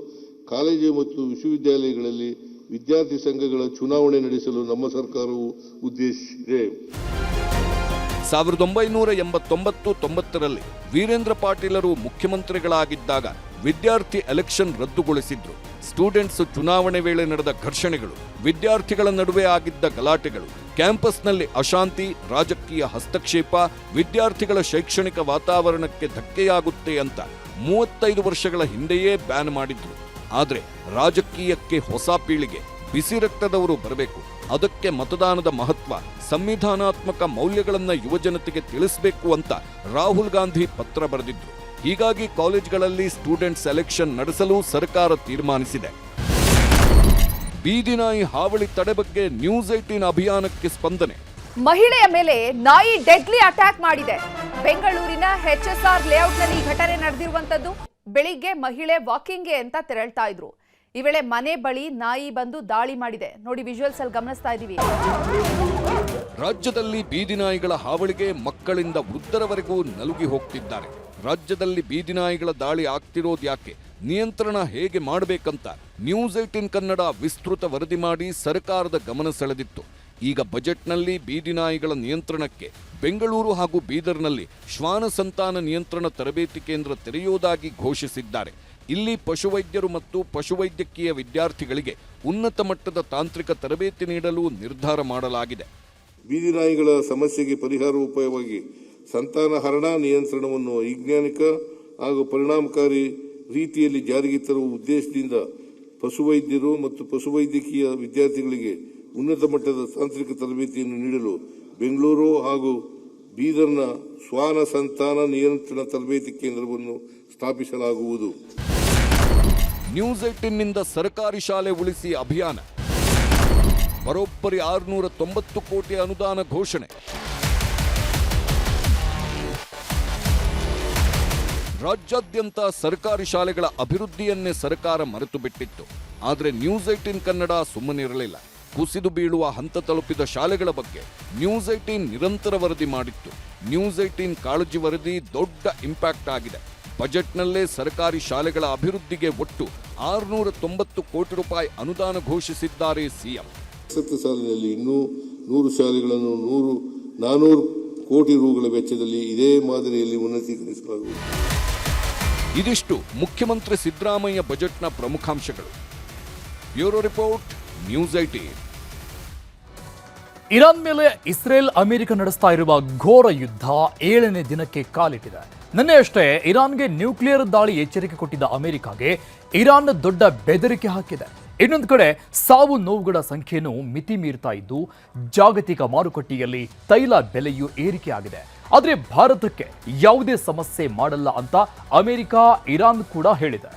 ಕಾಲೇಜು ಮತ್ತು ವಿಶ್ವವಿದ್ಯಾಲಯಗಳಲ್ಲಿ ವಿದ್ಯಾರ್ಥಿ ಸಂಘಗಳ ಚುನಾವಣೆ ನಡೆಸಲು ನಮ್ಮ ಸರ್ಕಾರವು ಉದ್ದೇಶಿಸಿದೆ. 1989-90ರಲ್ಲಿ ವೀರೇಂದ್ರ ಪಾಟೀಲರು ಮುಖ್ಯಮಂತ್ರಿಗಳಾಗಿದ್ದಾಗ ವಿದ್ಯಾರ್ಥಿ ಎಲೆಕ್ಷನ್ ರದ್ದುಗೊಳಿಸಿದ್ರು. ಸ್ಟೂಡೆಂಟ್ಸ್ ಚುನಾವಣೆ ವೇಳೆ ನಡೆದ ಘರ್ಷಣೆಗಳು, ವಿದ್ಯಾರ್ಥಿಗಳ ನಡುವೆ ಆಗಿದ್ದ ಗಲಾಟೆಗಳು, ಕ್ಯಾಂಪಸ್ನಲ್ಲಿ ಅಶಾಂತಿ, ರಾಜಕೀಯ ಹಸ್ತಕ್ಷೇಪ, ವಿದ್ಯಾರ್ಥಿಗಳ ಶೈಕ್ಷಣಿಕ ವಾತಾವರಣಕ್ಕೆ ಧಕ್ಕೆಯಾಗುತ್ತೆ ಅಂತ 35 ವರ್ಷಗಳ ಹಿಂದೆಯೇ ಬ್ಯಾನ್ ಮಾಡಿದ್ರು. ಆದ್ರೆ ರಾಜಕೀಯಕ್ಕೆ ಹೊಸ ಪೀಳಿಗೆ, ಬಿಸಿ ರಕ್ತದವರು ಬರಬೇಕು. ಅದಕ್ಕೆ ಮತದಾನದ ಮಹತ್ವ, ಸಂವಿಧಾನಾತ್ಮಕ ಮೌಲ್ಯಗಳನ್ನ ಯುವಜನತೆಗೆ ತಿಳಿಸಬೇಕು ಅಂತ ರಾಹುಲ್ ಗಾಂಧಿ ಪತ್ರ ಬರೆದಿದ್ರು. ಹೀಗಾಗಿ ಕಾಲೇಜ್ಗಳಲ್ಲಿ ಸ್ಟೂಡೆಂಟ್ಸ್ ಎಲೆಕ್ಷನ್ ನಡೆಸಲು ಸರ್ಕಾರ ತೀರ್ಮಾನಿಸಿದೆ. ಬೀದಿ ನಾಯಿ ಹಾವಳಿ ತಡೆ ಬಗ್ಗೆ ನ್ಯೂಸ್ 18 ಅಭಿಯಾನಕ್ಕೆ ಸ್ಪಂದನೆ. ಮಹಿಳೆಯ ಮೇಲೆ ನಾಯಿ ಡೆಡ್ಲಿ ಅಟ್ಯಾಕ್ ಮಾಡಿದೆ. ಬೆಂಗಳೂರಿನ HSR ಲೇಔಟ್ನಲ್ಲಿ ಈ ಘಟನೆ ನಡೆದಿರುವಂತದ್ದು. ಬೆಳಿಗ್ಗೆ ಮಹಿಳೆ ವಾಕಿಂಗ್ಗೆ ಅಂತ ತೆರಳ್ತಾ ಇದ್ರು. ಈ ವೇಳೆ ಮನೆ ಬಳಿ ನಾಯಿ ಬಂದು ದಾಳಿ ಮಾಡಿದೆ. ನೋಡಿ, ವಿಜುವಲ್ಸ್ ಅಲ್ಲಿ ಗಮನಿಸ್ತಾ ಇದೀವಿ. ರಾಜ್ಯದಲ್ಲಿ ಬೀದಿ ನಾಯಿಗಳ ಹಾವಳಿಗೆ ಮಕ್ಕಳಿಂದ ವೃದ್ಧರವರೆಗೂ ನಲುಗಿ ಹೋಗ್ತಿದ್ದಾರೆ. ರಾಜ್ಯದಲ್ಲಿ ಬೀದಿ ನಾಯಿಗಳ ದಾಳಿ ಆಗ್ತಿರೋದು ಯಾಕೆ, ನಿಯಂತ್ರಣ ಹೇಗೆ ಮಾಡಬೇಕಂತ ನ್ಯೂಸ್ 18 ಕನ್ನಡ ವಿಸ್ತೃತ ವರದಿ ಮಾಡಿ ಸರ್ಕಾರದ ಗಮನ ಸೆಳೆದಿತ್ತು. ಈಗ ಬಜೆಟ್ನಲ್ಲಿ ಬೀದಿ ನಾಯಿಗಳ ನಿಯಂತ್ರಣಕ್ಕೆ ಬೆಂಗಳೂರು ಹಾಗೂ ಬೀದರ್ನಲ್ಲಿ ಶ್ವಾನ ಸಂತಾನ ನಿಯಂತ್ರಣ ತರಬೇತಿ ಕೇಂದ್ರ ತೆರೆಯುವುದಾಗಿ ಘೋಷಿಸಿದ್ದಾರೆ. ಇಲ್ಲಿ ಪಶುವೈದ್ಯರು ಮತ್ತು ಪಶುವೈದ್ಯಕೀಯ ವಿದ್ಯಾರ್ಥಿಗಳಿಗೆ ಉನ್ನತ ಮಟ್ಟದ ತಾಂತ್ರಿಕ ತರಬೇತಿ ನೀಡಲು ನಿರ್ಧಾರ ಮಾಡಲಾಗಿದೆ. ಬೀದಿ ನಾಯಿಗಳ ಸಮಸ್ಯೆಗೆ ಪರಿಹಾರೋಪಾಯವಾಗಿ ಸಂತಾನಹರಣ ನಿಯಂತ್ರಣವನ್ನು ವೈಜ್ಞಾನಿಕ ಹಾಗೂ ಪರಿಣಾಮಕಾರಿ ರೀತಿಯಲ್ಲಿ ಜಾರಿಗೆ ತರುವ ಉದ್ದೇಶದಿಂದ ಪಶುವೈದ್ಯರು ಮತ್ತು ಪಶುವೈದ್ಯಕೀಯ ವಿದ್ಯಾರ್ಥಿಗಳಿಗೆ ಉನ್ನತ ಮಟ್ಟದ ತಾಂತ್ರಿಕ ತರಬೇತಿಯನ್ನು ನೀಡಲು ಬೆಂಗಳೂರು ಹಾಗೂ ಬೀದರ್ನ ಶ್ವಾನ ಸಂತಾನ ನಿಯಂತ್ರಣ ತರಬೇತಿ ಕೇಂದ್ರವನ್ನು ಸ್ಥಾಪಿಸಲಾಗುವುದು. ನ್ಯೂಸ್ 18ನಿಂದ ಸರ್ಕಾರಿ ಶಾಲೆ ಉಳಿಸಿ ಅಭಿಯಾನ, ಬರೋಬ್ಬರಿ 690 ಕೋಟಿ ಅನುದಾನ ಘೋಷಣೆ. ರಾಜ್ಯಾದ್ಯಂತ ಸರ್ಕಾರಿ ಶಾಲೆಗಳ ಅಭಿವೃದ್ಧಿಯನ್ನೇ ಸರ್ಕಾರ ಮರೆತು ಬಿಟ್ಟಿತ್ತು. ಆದರೆ ನ್ಯೂಸ್ 18 ಕನ್ನಡ ಸುಮ್ಮನಿರಲಿಲ್ಲ. ಕುಸಿದು ಬೀಳುವ ಹಂತ ತಲುಪಿದ ಶಾಲೆಗಳ ಬಗ್ಗೆ ನ್ಯೂಸ್ 18 ನಿರಂತರ ವರದಿ ಮಾಡಿತ್ತು. ನ್ಯೂಸ್ 18 ಕಾಳಜಿ ವರದಿ ದೊಡ್ಡ ಇಂಪ್ಯಾಕ್ಟ್ ಆಗಿದೆ. ಬಜೆಟ್ನಲ್ಲೇ ಸರ್ಕಾರಿ ಶಾಲೆಗಳ ಅಭಿವೃದ್ಧಿಗೆ ಒಟ್ಟು 690 ಕೋಟಿ ರೂಪಾಯಿ ಅನುದಾನ ಘೋಷಿಸಿದ್ದಾರೆ ಸಿಎಂ. ಸಾಲಿನಲ್ಲಿ ಇನ್ನೂ 100 ಶಾಲೆಗಳನ್ನು 400 ಕೋಟಿ ರೂಗಳ ವೆಚ್ಚದಲ್ಲಿ ಇದೇ ಮಾದರಿಯಲ್ಲಿ ಉನ್ನತೀಕರಿಸಲಾಗುವುದು. ಇದಿಷ್ಟು ಮುಖ್ಯಮಂತ್ರಿ ಸಿದ್ದರಾಮಯ್ಯ ಬಜೆಟ್ನ ಪ್ರಮುಖಾಂಶಗಳು. Bureau report, news 18. ಇರಾನ್ ಮೇಲೆ ಇಸ್ರೇಲ್ ಅಮೆರಿಕ ನಡೆಸ್ತಾ ಇರುವ ಘೋರ ಯುದ್ಧ 7ನೇ ದಿನಕ್ಕೆ ಕಾಲಿಟ್ಟಿದೆ. ನಿನ್ನೆ ಅಷ್ಟೇ ಇರಾನ್ಗೆ ನ್ಯೂಕ್ಲಿಯರ್ ದಾಳಿ ಎಚ್ಚರಿಕೆ ಕೊಟ್ಟಿದ್ದ ಅಮೆರಿಕಾಗೆ ಇರಾನ್ ದೊಡ್ಡ ಬೆದರಿಕೆ ಹಾಕಿದೆ. ಇನ್ನೊಂದು ಕಡೆ ಸಾವು ನೋವುಗಳ ಸಂಖ್ಯೆಯನ್ನು ಮಿತಿ ಮೀರ್ತಾ ಇದ್ದು ಜಾಗತಿಕ ಮಾರುಕಟ್ಟೆಯಲ್ಲಿ ತೈಲ ಬೆಲೆಯೂ ಏರಿಕೆಯಾಗಿದೆ. ಆದರೆ ಭಾರತಕ್ಕೆ ಯಾವುದೇ ಸಮಸ್ಯೆ ಮಾಡಲ್ಲ ಅಂತ ಅಮೆರಿಕ, ಇರಾನ್ ಕೂಡ ಹೇಳಿದೆ.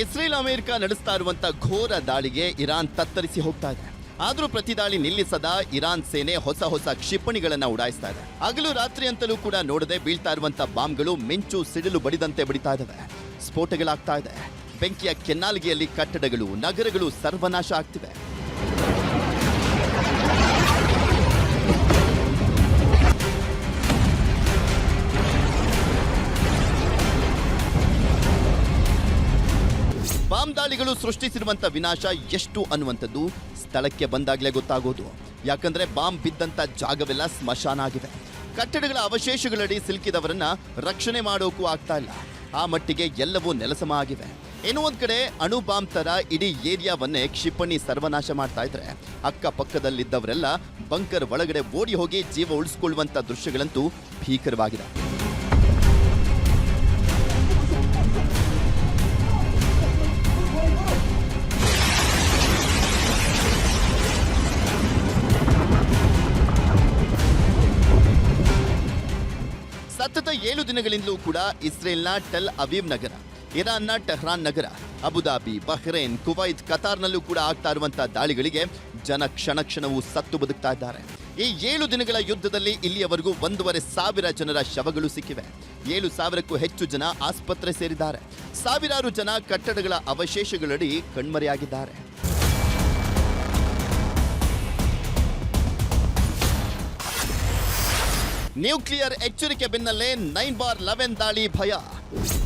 ಇಸ್ರೇಲ್ ಅಮೆರಿಕ ನಡೆಸ್ತಾ ಇರುವಂತ ಘೋರ ದಾಳಿಗೆ ಇರಾನ್ ತತ್ತರಿಸಿ ಹೋಗ್ತಾ ಇದೆ. ಆದ್ರೂ ಪ್ರತಿ ದಾಳಿ ನಿಲ್ಲಿಸದ ಇರಾನ್ ಸೇನೆ ಹೊಸ ಕ್ಷಿಪಣಿಗಳನ್ನ ಉಡಾಯಿಸ್ತಾ ಇದೆ. ಹಗಲು ರಾತ್ರಿ ಅಂತಲೂ ಕೂಡ ನೋಡದೆ ಬೀಳ್ತಾ ಇರುವಂತ ಬಾಂಬ್ಗಳು ಮಿಂಚು ಸಿಡಿಲು ಬಡಿದಂತೆ ಬಡಿತಾ ಇದಾವೆ. ಸ್ಫೋಟಗಳಾಗ್ತಾ ಇದೆ. ಬೆಂಕಿಯ ಕೆನ್ನಾಲಿಗೆಯಲ್ಲಿ ಕಟ್ಟಡಗಳು, ನಗರಗಳು ಸರ್ವನಾಶ ಆಗ್ತಿವೆ. ಬಾಂಬ್ ದಾಳಿಗಳು ಸೃಷ್ಟಿಸಿರುವಂತ ವಿನಾಶ ಎಷ್ಟು ಅನ್ನುವಂಥದ್ದು ಸ್ಥಳಕ್ಕೆ ಬಂದಾಗಲೇ ಗೊತ್ತಾಗೋದು. ಯಾಕಂದ್ರೆ ಬಾಂಬ್ ಬಿದ್ದಂತ ಜಾಗವೆಲ್ಲ ಸ್ಮಶಾನ ಆಗಿದೆ. ಕಟ್ಟಡಗಳ ಅವಶೇಷಗಳಡಿ ಸಿಲುಕಿದವರನ್ನ ರಕ್ಷಣೆ ಮಾಡೋಕ್ಕೂ ಆಗ್ತಾ ಇಲ್ಲ. ಆ ಮಟ್ಟಿಗೆ ಎಲ್ಲವೂ ನೆಲಸಮ ಆಗಿವೆ. ಏನೋ ಒಂದ್ ಕಡೆ ಅಣು ಬಾಂಬ್ ತರ ಇಡೀ ಏರಿಯಾವನ್ನೇ ಕ್ಷಿಪಣಿ ಸರ್ವನಾಶ ಮಾಡ್ತಾ ಇದ್ರೆ, ಅಕ್ಕಪಕ್ಕದಲ್ಲಿದ್ದವರೆಲ್ಲ ಬಂಕರ್ ಒಳಗಡೆ ಓಡಿ ಹೋಗಿ ಜೀವ ಉಳಿಸಿಕೊಳ್ಳುವಂತ ದೃಶ್ಯಗಳಂತೂ ಭೀಕರವಾಗಿದೆ. ಸತತ 7 ದಿನಗಳಿಂದಲೂ ಕೂಡ ಇಸ್ರೇಲ್ನ ಟೆಲ್ ಅವೀವ್ ನಗರ, ಇರಾನ್ನ ಟೆಹ್ರಾನ್ ನಗರ, ಅಬುದಾಬಿ, ಬಹ್ರೇನ್, ಕುವೈತ್, ಕತಾರ್ನಲ್ಲೂ ಕೂಡ ಆಗ್ತಾ ಇರುವಂತಹ ದಾಳಿಗಳಿಗೆ ಜನ ಕ್ಷಣವೂ ಸತ್ತು ಬದುಕ್ತಾ ಇದ್ದಾರೆ. ಈ 7 ದಿನಗಳ ಯುದ್ಧದಲ್ಲಿ ಇಲ್ಲಿಯವರೆಗೂ 1,500 ಜನರ ಶವಗಳು ಸಿಕ್ಕಿವೆ. 7,000ಕ್ಕೂ ಹೆಚ್ಚು ಜನ ಆಸ್ಪತ್ರೆ ಸೇರಿದ್ದಾರೆ. ಸಾವಿರಾರು ಜನ ಕಟ್ಟಡಗಳ ಅವಶೇಷಗಳಡಿ ಕಣ್ಮರೆಯಾಗಿದ್ದಾರೆ. ನ್ಯೂಕ್ಲಿಯರ್ ಎಚ್ಚರಿಕೆ ಬೆನ್ನಲ್ಲೇ 9/11 ದಾಳಿ ಭಯ.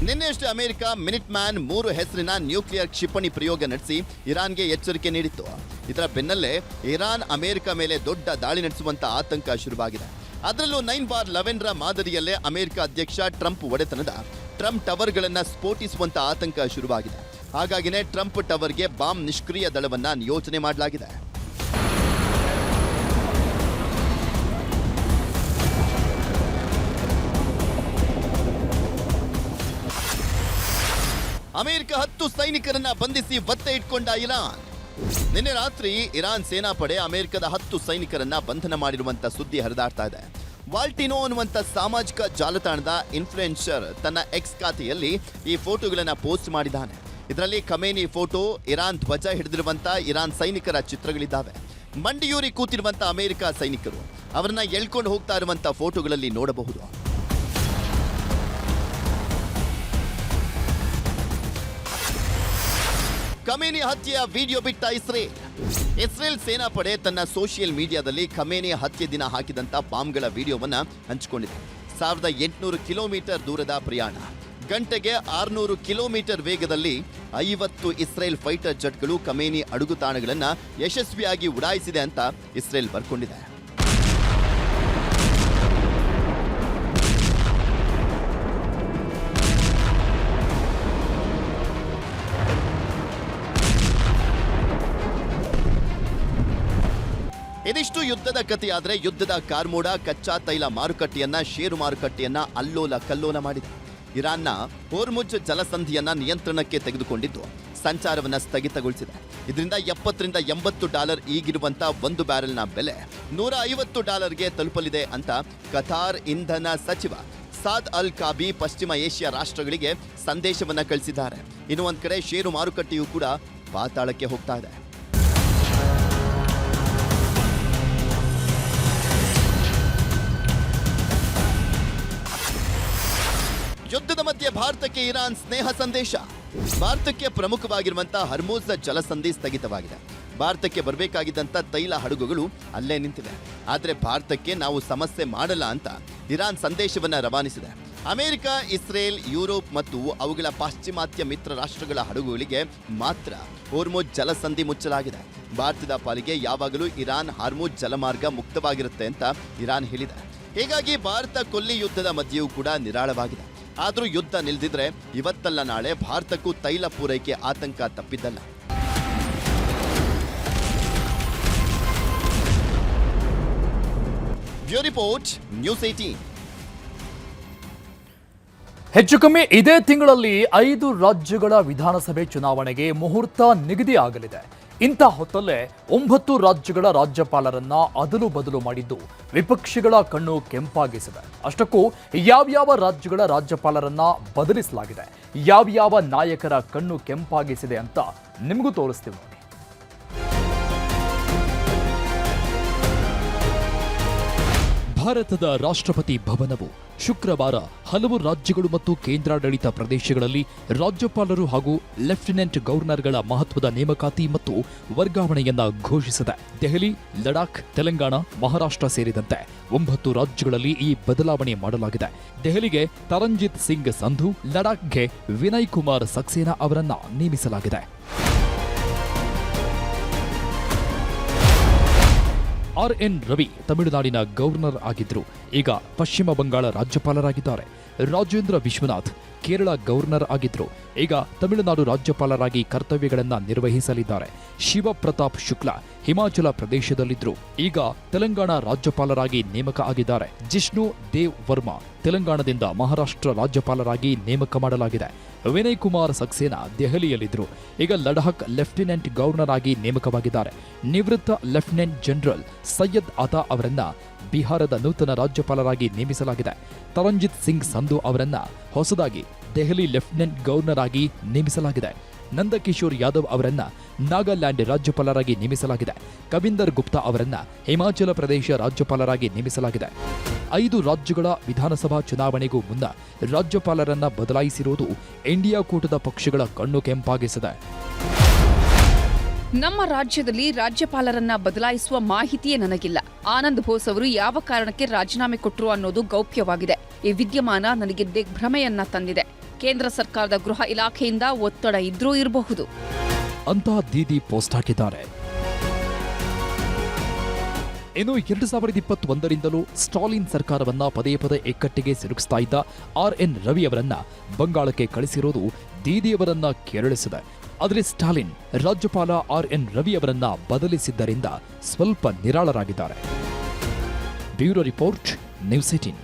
ನಿನ್ನೆಯಷ್ಟೇ ಅಮೆರಿಕ ಮಿನಿಟ್ ಮ್ಯಾನ್ 3 ಹೆಸರಿನ ನ್ಯೂಕ್ಲಿಯರ್ ಕ್ಷಿಪಣಿ ಪ್ರಯೋಗ ನಡೆಸಿ ಇರಾನ್ಗೆ ಎಚ್ಚರಿಕೆ ನೀಡಿತ್ತು. ಇದರ ಬೆನ್ನಲ್ಲೇ ಇರಾನ್ ಅಮೆರಿಕ ಮೇಲೆ ದೊಡ್ಡ ದಾಳಿ ನಡೆಸುವಂತ ಆತಂಕ ಶುರುವಾಗಿದೆ. ಅದರಲ್ಲೂ 9/11ರ ಮಾದರಿಯಲ್ಲೇ ಅಮೆರಿಕ ಅಧ್ಯಕ್ಷ ಟ್ರಂಪ್ ಒಡೆತನದ ಟ್ರಂಪ್ ಟವರ್ಗಳನ್ನು ಸ್ಫೋಟಿಸುವಂತ ಆತಂಕ ಶುರುವಾಗಿದೆ. ಹಾಗಾಗಿನೇ ಟ್ರಂಪ್ ಟವರ್ಗೆ ಬಾಂಬ್ ನಿಷ್ಕ್ರಿಯ ದಳವನ್ನ ನಿಯೋಜನೆ ಮಾಡಲಾಗಿದೆ. ಅಮೆರಿಕ 10 ಸೈನಿಕರನ್ನ ಬಂಧಿಸಿ ಒತ್ತೆ ಇಟ್ಕೊಂಡ ಇರಾನ್. ನಿನ್ನೆ ರಾತ್ರಿ ಇರಾನ್ ಸೇನಾಪಡೆ ಅಮೆರಿಕದ 10 ಸೈನಿಕರನ್ನ ಬಂಧನ ಮಾಡಿರುವಂತ ಸುದ್ದಿ ಹರಿದಾಡ್ತಾ ಇದೆ. ವಾಲ್ಟಿನೋ ಅನ್ನುವಂತ ಸಾಮಾಜಿಕ ಜಾಲತಾಣದ ಇನ್ಫ್ಲುಯೆನ್ಸರ್ ತನ್ನ ಎಕ್ಸ್ ಖಾತೆಯಲ್ಲಿ ಈ ಫೋಟೋಗಳನ್ನ ಪೋಸ್ಟ್ ಮಾಡಿದ್ದಾನೆ. ಇದರಲ್ಲಿ ಖಮೇನಿ ಫೋಟೋ, ಇರಾನ್ ಧ್ವಜ ಹಿಡಿದಿರುವಂತ ಇರಾನ್ ಸೈನಿಕರ ಚಿತ್ರಗಳಿದ್ದಾವೆ. ಮಂಡಿಯೂರಿ ಕೂತಿರುವಂತ ಅಮೆರಿಕ ಸೈನಿಕರು ಅವರನ್ನ ಎಳ್ಕೊಂಡು ಹೋಗ್ತಾ ಇರುವಂತ ಫೋಟೋಗಳಲ್ಲಿ ನೋಡಬಹುದು. ಖಮೇನಿ ಹತ್ಯೆಯ ವಿಡಿಯೋ ಬಿಟ್ಟ ಇಸ್ರೇಲ್ ಸೇನಾಪಡೆ ತನ್ನ ಸೋಷಿಯಲ್ ಮೀಡಿಯಾದಲ್ಲಿ ಖಮೇನಿ ಹತ್ಯೆ ದಿನ ಹಾಕಿದಂತ ಬಾಂಬ್ಗಳ ವಿಡಿಯೋವನ್ನ ಹಂಚಿಕೊಂಡಿದೆ. 1800 ಕಿಲೋಮೀಟರ್ ದೂರದ ಪ್ರಯಾಣ, ಗಂಟೆಗೆ 600 ಕಿಲೋಮೀಟರ್ ವೇಗದಲ್ಲಿ 50 ಇಸ್ರೇಲ್ ಫೈಟರ್ ಜೆಟ್ಗಳು ಖಮೇನಿ ಅಡುಗುತಾಣಗಳನ್ನ ಯಶಸ್ವಿಯಾಗಿ ಉಡಾಯಿಸಿದೆ ಅಂತ ಇಸ್ರೇಲ್ ಬರ್ಕೊಂಡಿದೆ. ಇದಿಷ್ಟು ಯುದ್ಧದ ಕಥೆಯಾದ್ರೆ ಯುದ್ಧದ ಕಾರ್ಮೋಡ ಕಚ್ಚಾ ತೈಲ ಮಾರುಕಟ್ಟೆಯನ್ನ ಷೇರು ಮಾರುಕಟ್ಟೆಯನ್ನ ಅಲ್ಲೋಲ ಕಲ್ಲೋಲ ಮಾಡಿದೆ. ಇರಾನ್ನ ಹೋರ್ಮುಜ್ ಜಲಸಂಧಿಯನ್ನ ನಿಯಂತ್ರಣಕ್ಕೆ ತೆಗೆದುಕೊಂಡಿದ್ದು ಸಂಚಾರವನ್ನ ಸ್ಥಗಿತಗೊಳಿಸಿದೆ. ಇದರಿಂದ $70-80 ಈಗಿರುವಂತ ಒಂದು ಬ್ಯಾರೆಲ್ನ ಬೆಲೆ $150ಗೆ ತಲುಪಲಿದೆ ಅಂತ ಕತಾರ್ ಇಂಧನ ಸಚಿವ ಸಾದ್ ಅಲ್ ಕಾಬಿ ಪಶ್ಚಿಮ ಏಷ್ಯಾ ರಾಷ್ಟ್ರಗಳಿಗೆ ಸಂದೇಶವನ್ನ ಕಳಿಸಿದ್ದಾರೆ. ಇನ್ನು ಒಂದ್ ಕಡೆ ಷೇರು ಮಾರುಕಟ್ಟೆಯೂ ಕೂಡ ಪಾತಾಳಕ್ಕೆ ಹೋಗ್ತಾ ಇದೆ. ಯುದ್ಧದ ಮಧ್ಯೆ ಭಾರತಕ್ಕೆ ಇರಾನ್ ಸ್ನೇಹ ಸಂದೇಶ. ಭಾರತಕ್ಕೆ ಪ್ರಮುಖವಾಗಿರುವಂತಹ ಹರ್ಮುಜ್ ಜಲಸಂಧಿ ಸ್ಥಗಿತವಾಗಿದೆ. ಭಾರತಕ್ಕೆ ಬರಬೇಕಾಗಿದ್ದಂಥ ತೈಲ ಹಡಗುಗಳು ಅಲ್ಲೇ ನಿಂತಿವೆ. ಆದರೆ ಭಾರತಕ್ಕೆ ನಾವು ಸಮಸ್ಯೆ ಮಾಡಲ್ಲ ಅಂತ ಇರಾನ್ ಸಂದೇಶವನ್ನ ರವಾನಿಸಿದೆ. ಅಮೆರಿಕ, ಇಸ್ರೇಲ್, ಯುರೋಪ್ ಮತ್ತು ಅವುಗಳ ಪಾಶ್ಚಿಮಾತ್ಯ ಮಿತ್ರ ರಾಷ್ಟ್ರಗಳ ಹಡಗುಗಳಿಗೆ ಮಾತ್ರ ಹೋರ್ಮುಜ್ ಜಲಸಂಧಿ ಮುಚ್ಚಲಾಗಿದೆ. ಭಾರತದ ಪಾಲಿಗೆ ಯಾವಾಗಲೂ ಇರಾನ್ ಹಾರ್ಮುಜ್ ಜಲಮಾರ್ಗ ಮುಕ್ತವಾಗಿರುತ್ತೆ ಅಂತ ಇರಾನ್ ಹೇಳಿದೆ. ಹೀಗಾಗಿ ಭಾರತ ಕೊಲ್ಲಿ ಯುದ್ಧದ ಮಧ್ಯೆಯೂ ಕೂಡ ನಿರಾಳವಾಗಿದೆ. ಆದರೂ ಯುದ್ಧ ನಿಲ್ದಿದ್ರೆ ಇವತ್ತಲ್ಲ ನಾಳೆ ಭಾರತಕ್ಕೂ ತೈಲ ಪೂರೈಕೆ ಆತಂಕ ತಪ್ಪಿದ್ದಲ್ಲ. Bureau report, news 18. ಹೆಚ್ಚು ಕಮ್ಮಿ ಇದೇ ತಿಂಗಳಲ್ಲಿ 5 ರಾಜ್ಯಗಳ ವಿಧಾನಸಭೆ ಚುನಾವಣೆಗೆ ಮುಹೂರ್ತ ನಿಗದಿಯಾಗಲಿದೆ. ಇಂಥ ಹೊತ್ತಲ್ಲೇ 9 ರಾಜ್ಯಗಳ ರಾಜ್ಯಪಾಲರನ್ನ ಅದಲು ಬದಲು ಮಾಡಿದ್ದು ವಿಪಕ್ಷಗಳ ಕಣ್ಣು ಕೆಂಪಾಗಿಸಿದೆ. ಅಷ್ಟಕ್ಕೂ ಯಾವ್ಯಾವ ರಾಜ್ಯಗಳ ರಾಜ್ಯಪಾಲರನ್ನ ಬದಲಿಸಲಾಗಿದೆ, ಯಾವ್ಯಾವ ನಾಯಕರ ಕಣ್ಣು ಕೆಂಪಾಗಿಸಿದೆ ಅಂತ ನಿಮಗೂ ತೋರಿಸ್ತೀವಿ ನೋಡಿ. ಭಾರತದ ರಾಷ್ಟ್ರಪತಿ ಭವನವು ಶುಕ್ರವಾರ ಹಲವು ರಾಜ್ಯಗಳು ಮತ್ತು ಕೇಂದ್ರಾಡಳಿತ ಪ್ರದೇಶಗಳಲ್ಲಿ ರಾಜ್ಯಪಾಲರು ಹಾಗೂ ಲೆಫ್ಟಿನೆಂಟ್ ಗವರ್ನರ್ಗಳ ಮಹತ್ವದ ನೇಮಕಾತಿ ಮತ್ತು ವರ್ಗಾವಣೆಯನ್ನ ಘೋಷಿಸಿದೆ. ದೆಹಲಿ, ಲಡಾಖ್, ತೆಲಂಗಾಣ, ಮಹಾರಾಷ್ಟ್ರ ಸೇರಿದಂತೆ 9 ರಾಜ್ಯಗಳಲ್ಲಿ ಈ ಬದಲಾವಣೆ ಮಾಡಲಾಗಿದೆ. ದೆಹಲಿಗೆ ತರಂಜಿತ್ ಸಿಂಗ್ ಸಂಧು, ಲಡಾಖ್ಗೆ ವಿನಯ್ ಕುಮಾರ್ ಸಕ್ಸೇನಾ ಅವರನ್ನ ನೇಮಿಸಲಾಗಿದೆ. RN ರವಿ ತಮಿಳುನಾಡಿನ ಗವರ್ನರ್ ಆಗಿದ್ರು. ಈಗ ಪಶ್ಚಿಮ ಬಂಗಾಳ ರಾಜ್ಯಪಾಲರಾಗಿದ್ದಾರೆ. ರಾಜೇಂದ್ರ ವಿಶ್ವನಾಥ್ ಕೇರಳ ಗವರ್ನರ್ ಆಗಿದ್ರು. ಈಗ ತಮಿಳುನಾಡು ರಾಜ್ಯಪಾಲರಾಗಿ ಕರ್ತವ್ಯಗಳನ್ನ ನಿರ್ವಹಿಸಲಿದ್ದಾರೆ. ಶಿವ ಪ್ರತಾಪ್ ಶುಕ್ಲಾ ಹಿಮಾಚಲ ಪ್ರದೇಶದಲ್ಲಿದ್ರು. ಈಗ ತೆಲಂಗಾಣ ರಾಜ್ಯಪಾಲರಾಗಿ ನೇಮಕ ಆಗಿದ್ದಾರೆ. ಜಿಷ್ಣು ದೇವ್ ವರ್ಮಾ ತೆಲಂಗಾಣದಿಂದ ಮಹಾರಾಷ್ಟ್ರ ರಾಜ್ಯಪಾಲರಾಗಿ ನೇಮಕ ಮಾಡಲಾಗಿದೆ. ವಿನಯ್ ಕುಮಾರ್ ಸಕ್ಸೇನಾ ದೆಹಲಿಯಲ್ಲಿದ್ರು. ಈಗ ಲಡಾಖ್ ಲೆಫ್ಟಿನೆಂಟ್ ಗವರ್ನರ್ ಆಗಿ ನೇಮಕವಾಗಿದ್ದಾರೆ. ನಿವೃತ್ತ ಲೆಫ್ಟಿನೆಂಟ್ ಜನರಲ್ ಸೈಯದ್ ಅತಾ ಅವರನ್ನ ಬಿಹಾರದ ನೂತನ ರಾಜ್ಯಪಾಲರಾಗಿ ನೇಮಿಸಲಾಗಿದೆ. ತರಂಜಿತ್ ಸಿಂಗ್ ಸಂಧು ಅವರನ್ನ ಹೊಸದಾಗಿ ದೆಹಲಿ ಲೆಫ್ಟಿನೆಂಟ್ ಗವರ್ನರ್ ಆಗಿ ನೇಮಿಸಲಾಗಿದೆ. ನಂದಕಿಶೋರ್ ಯಾದವ್ ಅವರನ್ನ ನಾಗಾಲ್ಯಾಂಡ್ ರಾಜ್ಯಪಾಲರಾಗಿ ನೇಮಿಸಲಾಗಿದೆ. ಕವಿಂದರ್ ಗುಪ್ತಾ ಅವರನ್ನ ಹಿಮಾಚಲ ಪ್ರದೇಶ ರಾಜ್ಯಪಾಲರಾಗಿ ನೇಮಿಸಲಾಗಿದೆ. 5 ರಾಜ್ಯಗಳ ವಿಧಾನಸಭಾ ಚುನಾವಣೆಗೂ ಮುನ್ನ ರಾಜ್ಯಪಾಲರನ್ನ ಬದಲಾಯಿಸಿರುವುದು ಇಂಡಿಯಾ ಕೂಟದ ಪಕ್ಷಗಳ ಕಣ್ಣು ಕೆಂಪಾಗಿಸಿದೆ. ನಮ್ಮ ರಾಜ್ಯದಲ್ಲಿ ರಾಜ್ಯಪಾಲರನ್ನ ಬದಲಾಯಿಸುವ ಮಾಹಿತಿಯೇ ನನಗಿಲ್ಲ. ಆನಂದ್ ಬೋಸ್ ಅವರು ಯಾವ ಕಾರಣಕ್ಕೆ ರಾಜೀನಾಮೆ ಕೊಟ್ಟರು ಅನ್ನೋದು ಗೌಪ್ಯವಾಗಿದೆ. ಈ ವಿದ್ಯಮಾನ ನನಗೆ ದಿಗ್ಭ್ರಮೆಯನ್ನ ತಂದಿದೆ. ಕೇಂದ್ರ ಸರ್ಕಾರದ ಗೃಹ ಇಲಾಖೆಯಿಂದ ಒತ್ತಡ ಇದ್ರೂ ಇರಬಹುದು ಅಂತ ದೀದಿ ಪೋಸ್ಟ್ ಹಾಕಿದ್ದಾರೆ. ಇನ್ನು 2021ರಿಂದಲೂ ಸ್ಟಾಲಿನ್ ಸರ್ಕಾರವನ್ನ ಪದೇ ಪದೇ ಇಕ್ಕಟ್ಟಿಗೆ ಸಿಲುಕಿಸ್ತಾ ಇದ್ದ RN ರವಿ ಅವರನ್ನ ಬಂಗಾಳಕ್ಕೆ ಕಳಿಸಿರೋದು ದೀದಿಯವರನ್ನ ಕೆರಳಿಸಿದೆ. ಆದರೆ ಸ್ಟಾಲಿನ್ ರಾಜ್ಯಪಾಲ RN ರವಿ ಅವರನ್ನ ಬದಲಿಸಿದ್ದರಿಂದ ಸ್ವಲ್ಪ ನಿರಾಳರಾಗಿದ್ದಾರೆ. Bureau report, news 18.